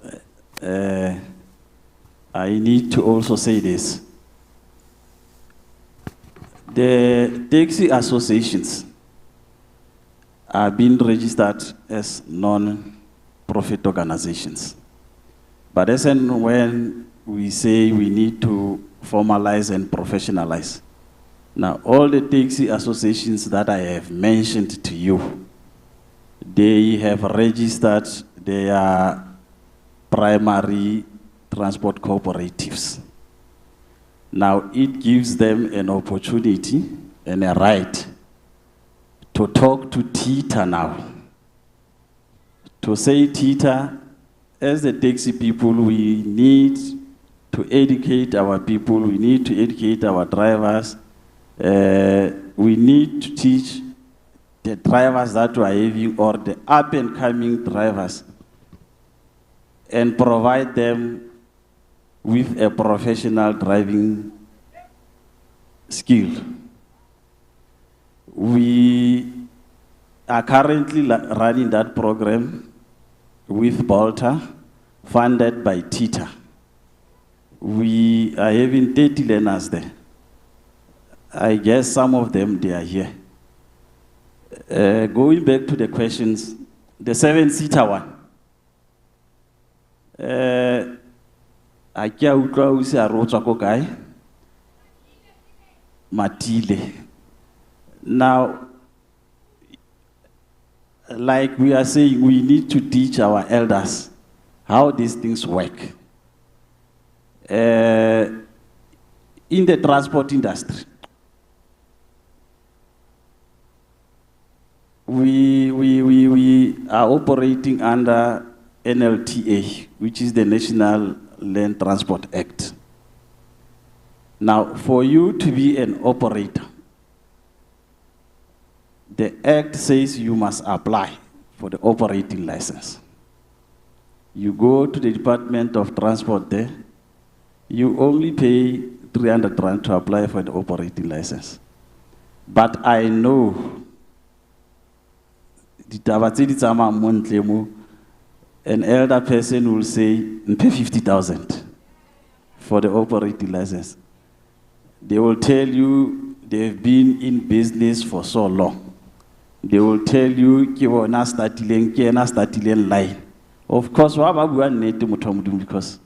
I need to also say this. The taxi associations are being registered as non-profit organizations. But as and when we say we need to formalize and professionalize, now all the taxi associations that I have mentioned to you, they have registered their primary transport cooperatives. Now it gives them an opportunity and a right to talk to TETA now. To say TETA, as the taxi people, we need to educate our people, we need to educate our drivers, we need to teach the drivers that are having or the up and coming drivers and provide them with a professional driving skill. We are currently running that program with Bolter, funded by TETA. We are having 30 learners there. I guess some of them, they are here. Going back to the questions, the 7-seater one. Matile. Now, like we are saying, we need to teach our elders how these things work. In the transport industry, we are operating under NLTA, which is the National Land Transport Act. Now, for you to be an operator, the Act says you must apply for the operating license. You go to the Department of Transport there, you only pay 300 rand to apply for the operating license. But I know an elder person will say, pay 50,000 for the operating license. They will tell you they've been in business for so long. They will tell you, starting line. Of course, because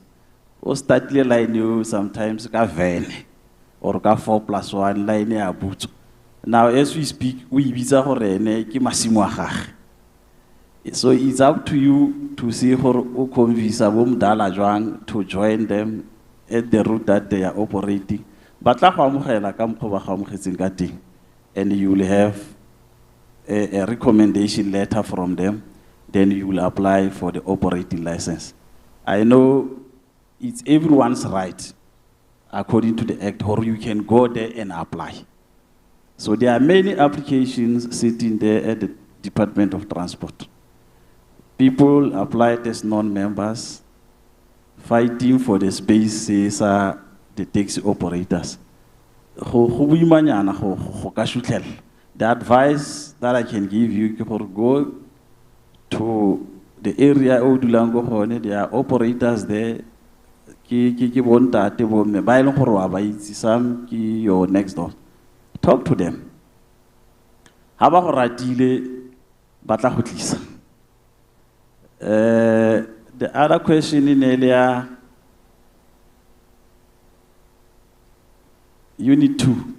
starting line you sometimes got van or got 4+1 line ya boot. Now, as we speak, we visa horene ki masimo. So it's up to you to see who convince to join them at the route that they are operating. But and you will have a recommendation letter from them, then you will apply for the operating license. I know it's everyone's right, according to the Act, or you can go there and apply. So there are many applications sitting there at the Department of Transport. People applied as non-members, fighting for the space, says the taxi operators. The advice that I can give you is go to the area of Dulango, there are operators there. Your next door. Talk to them. The other question in earlier, Unit 2.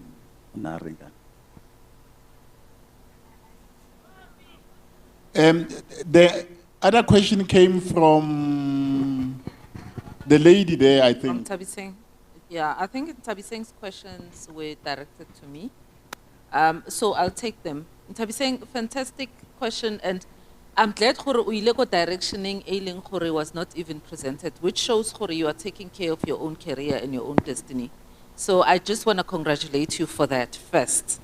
The other question came from the lady there, I think. From Tabiseng. Yeah, I think Tabiseng's questions were directed to me. So I'll take them. Tabiseng, fantastic question, and I'm glad Uilego directioning Ailing Hore was not even presented, which shows Hore you are taking care of your own career and your own destiny. So I just want to congratulate you for that first.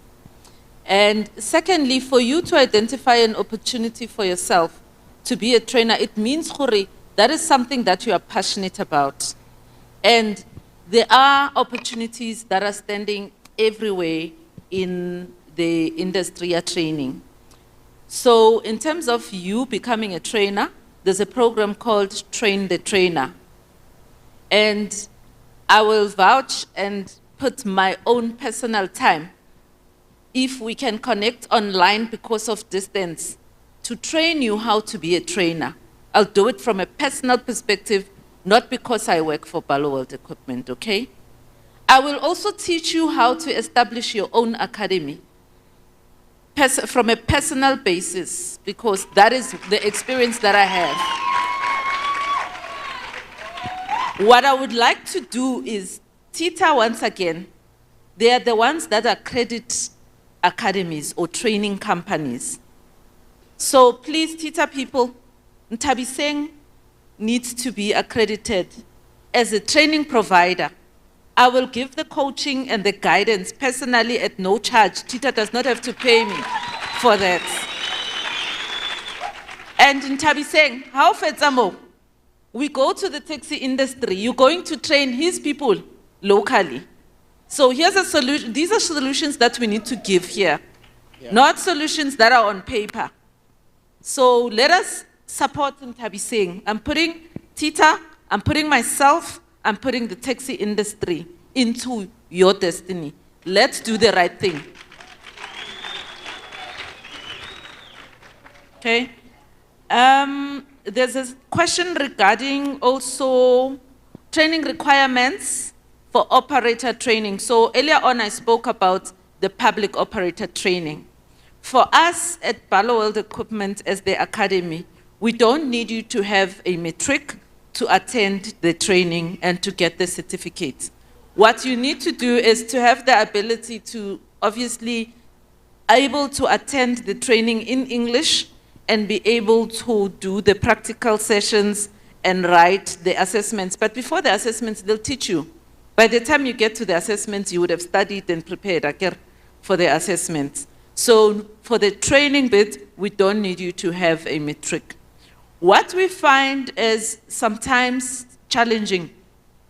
And secondly, for you to identify an opportunity for yourself to be a trainer, it means Hore, that is something that you are passionate about. And there are opportunities that are standing everywhere in the industry of training. So in terms of you becoming a trainer, there's a program called Train the Trainer. And I will vouch and put my own personal time, if we can connect online because of distance, to train you how to be a trainer. I'll do it from a personal perspective, not because I work for World Equipment, okay? I will also teach you how to establish your own academy from a personal basis, because that is the experience that I have. What I would like to do is, TETA, once again, they are the ones that accredit academies or training companies. So please, TETA people, Tabiseng needs to be accredited as a training provider. I will give the coaching and the guidance personally at no charge. TETA does not have to pay me for that. And in Tabiseng, how Fetsamo? We go to the taxi industry. You're going to train his people locally. So here's a solution. These are solutions that we need to give here, not solutions that are on paper. So let us support Tabiseng. I'm putting TETA, I'm putting myself, I'm putting the taxi industry into your destiny. Let's do the right thing. Okay. There's a question regarding also training requirements for operator training. So earlier on I spoke about the public operator training. For us at World Equipment as the academy, we don't need you to have a matric to attend the training and to get the certificate. What you need to do is to have the ability to obviously able to attend the training in English and be able to do the practical sessions and write the assessments. But before the assessments, they'll teach you. By the time you get to the assessments, you would have studied and prepared for the assessments. So for the training bit, we don't need you to have a matric. What we find is sometimes challenging.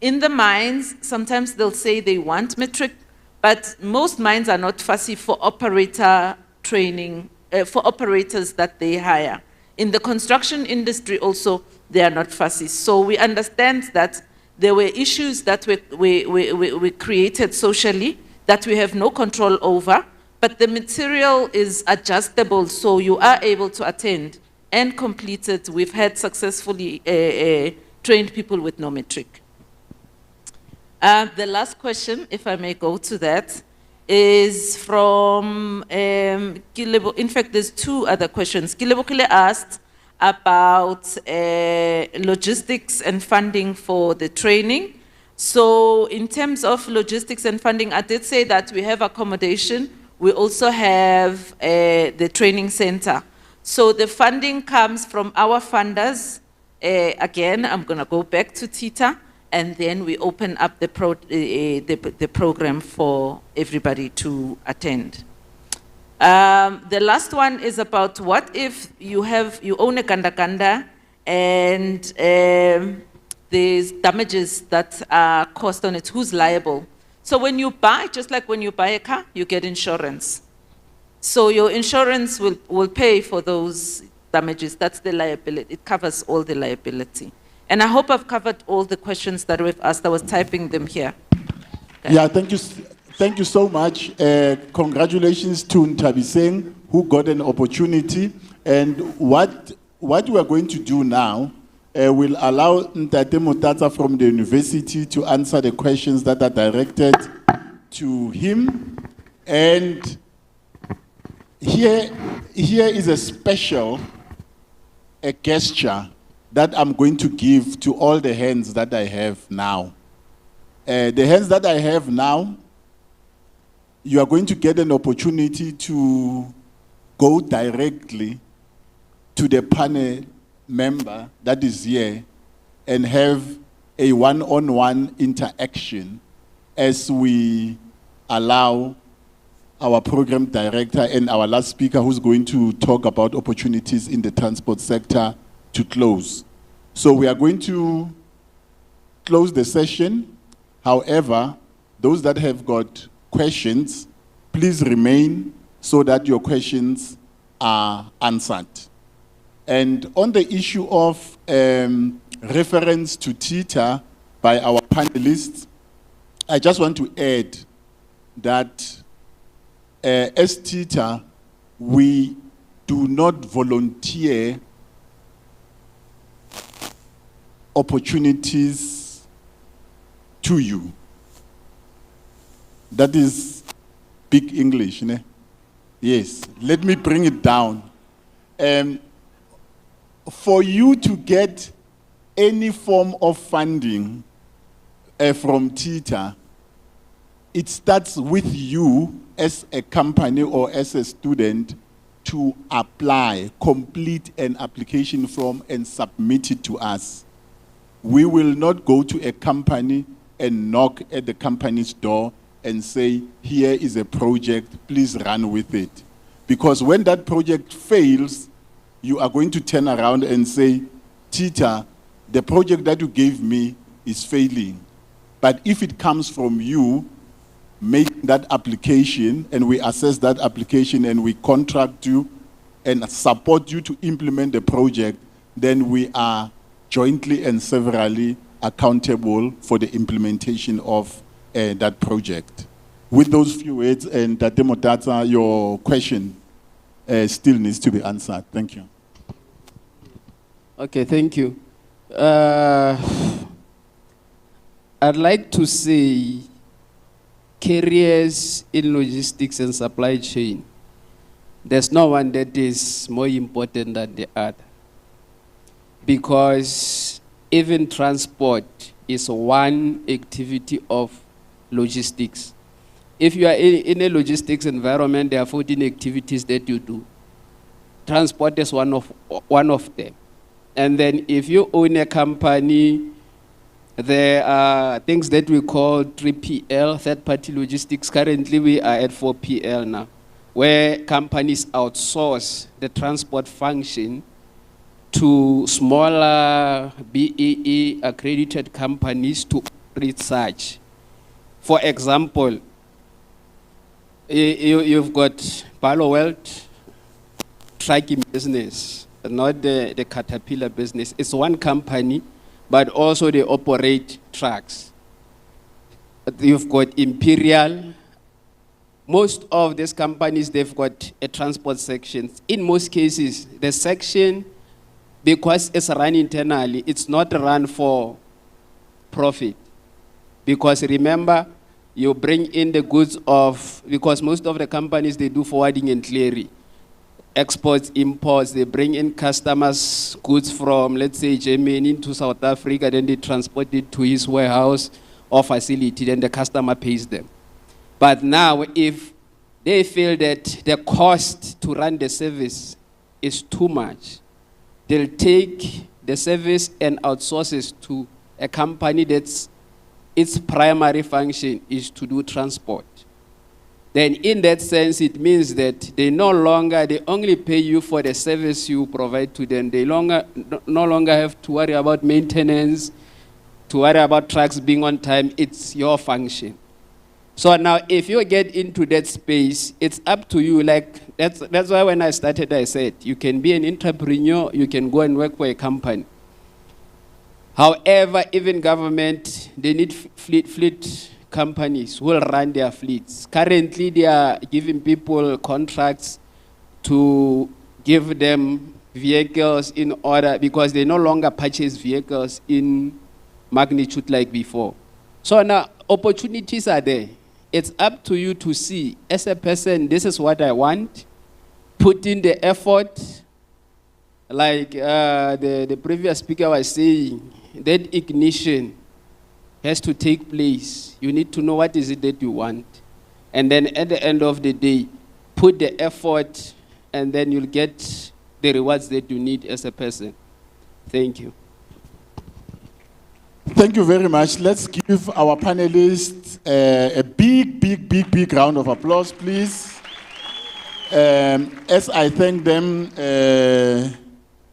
In the mines, sometimes they'll say they want matric, but most mines are not fussy for operator training, for operators that they hire. In the construction industry also, they are not fussy. So we understand that there were issues that we created socially that we have no control over, but the material is adjustable, so you are able to attend and complete it. We've had successfully trained people with no matric. The last question, if I may go to that, is from Kilebo. In fact, there's two other questions. Kilebokile asked about logistics and funding for the training. So in terms of logistics and funding, I did say that we have accommodation. We also have the training center. So the funding comes from our funders. Again, I'm going to go back to TETA, and then we open up the program for everybody to attend. The last one is about what if you own a ganda and there's damages that are caused on it, who's liable? So when you buy, just like when you buy a car, you get insurance. So your insurance will pay for those damages. That's the liability. It covers all the liability. And I hope I've covered all the questions that we've asked. I was typing them here. Okay. Yeah, thank you. Thank you so much. Congratulations to Ntabiseng, who got an opportunity. And what we are going to do now will allow Ntate Motata from the university to answer the questions that are directed to him. And here is a special gesture that I'm going to give to all the hands that I have now. The hands that I have now, you are going to get an opportunity to go directly to the panel member that is here and have a one-on-one interaction as we allow our program director and our last speaker, who's going to talk about opportunities in the transport sector, to close. So we are going to close the session. However, those that have got questions, please remain so that your questions are answered. And on the issue of reference to TETA by our panelists, I just want to add that as TETA, we do not volunteer opportunities to you. That is big English, ne? Yes, let me bring it down. For you to get any form of funding from TETA, it starts with you as a company or as a student to apply, complete an application form and submit it to us. We will not go to a company and knock at the company's door and say, here is a project, please run with it. Because when that project fails, you are going to turn around and say, TETA, the project that you gave me is failing. But if it comes from you, make that application, and we assess that application, and we contract you and support you to implement the project, then we are jointly and severally accountable for the implementation of that project. With those few words, and Tate Motata, your question still needs to be answered. Thank you. Okay, thank you. I'd like to say careers in logistics and supply chain. There's no one that is more important than the other. Because even transport is one activity of logistics. If you are in a logistics environment, there are 14 activities that you do. Transport is one of them. And then if you own a company, there are things that we call 3PL, third-party logistics. Currently, we are at 4PL now, where companies outsource the transport function to smaller BEE accredited companies to research. For example, you've got Palo Wealth trucking business. not the Caterpillar business. It's one company, but also they operate trucks. You've got Imperial. Most of these companies, they've got a transport section. In most cases, the section, because it's run internally, it's not run for profit. Because remember, you bring in the goods of, because most of the companies, they do forwarding and clearing. Exports, imports, they bring in customers' goods from, let's say, Germany to South Africa, then they transport it to his warehouse or facility, then the customer pays them. But now, if they feel that the cost to run the service is too much, they'll take the service and outsource it to a company that's its primary function is to do transport. Then in that sense, it means that they only pay you for the service you provide to them. They no longer have to worry about maintenance, to worry about trucks being on time. It's your function. So now, if you get into that space, it's up to you. Like that's why when I started, I said you can be an entrepreneur, you can go and work for a company. However, even government, they need fleet companies who will run their fleets. Currently, they are giving people contracts to give them vehicles in order because they no longer purchase vehicles in magnitude like before. So now opportunities are there. It's up to you to see, as a person, this is what I want, put in the effort, like the previous speaker was saying, that ignition has to take place. You need to know what is it that you want. And then at the end of the day, put the effort, and then you'll get the rewards that you need as a person. Thank you. Thank you very much. Let's give our panelists a big round of applause, please. As I thank them,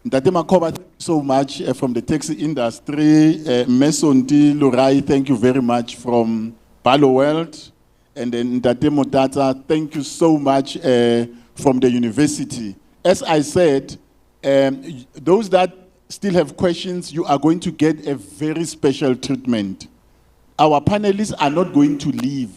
Ntate Makoba, thank you so much from the taxi industry. Mesonti Lurai, thank you very much from Palo World. And then Ntate Motata, thank you so much from the university. As I said, those that still have questions, you are going to get a very special treatment. Our panelists are not going to leave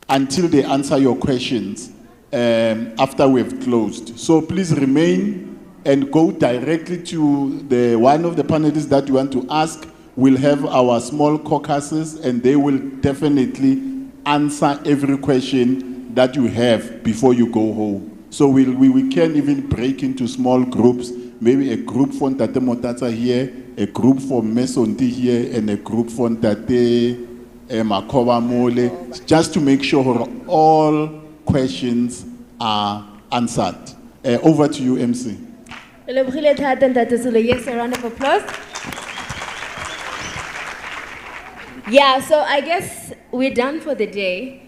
until they answer your questions after we've closed. So please remain and go directly to the one of the panelists that you want to ask. We'll have our small caucuses and they will definitely answer every question that you have before you go home. So we can even break into small groups. Maybe a group for Ntate Motata here, a group for Mesonti here, and a group for Ntate Makoba Mole, just to make sure all questions are answered. Over to you, MC. Yes, a round of applause. Yeah, so I guess we're done for the day.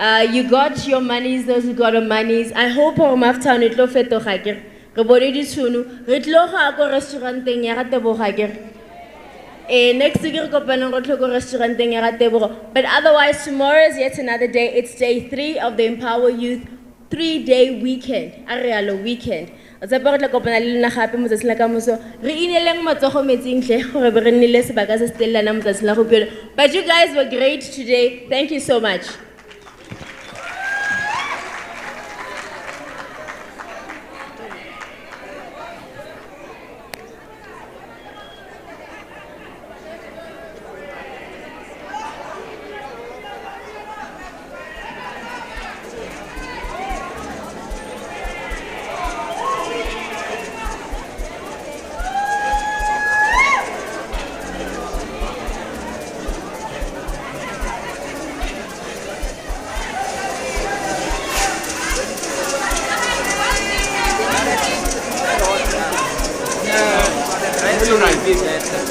You got your monies, those who got your monies. I hope after it lo feto hagir. Re bone di tshunu. Re tlo ga go restauranteng ya ga Tebo hagir. Next week re kopana go tlo go restauranteng ya ga Tebo. But otherwise tomorrow is yet another day. It's day 3 of the Empower Youth 3-day weekend. Arialo weekend. Re tla kopana le nna gape mo tsatsing la ka moso. Re ineleng matsogo metsing hle gore be re nnile sebaka se stellana mo tsatsing la go pelo. But you guys were great today. Thank you so much.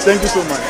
Thank you so much.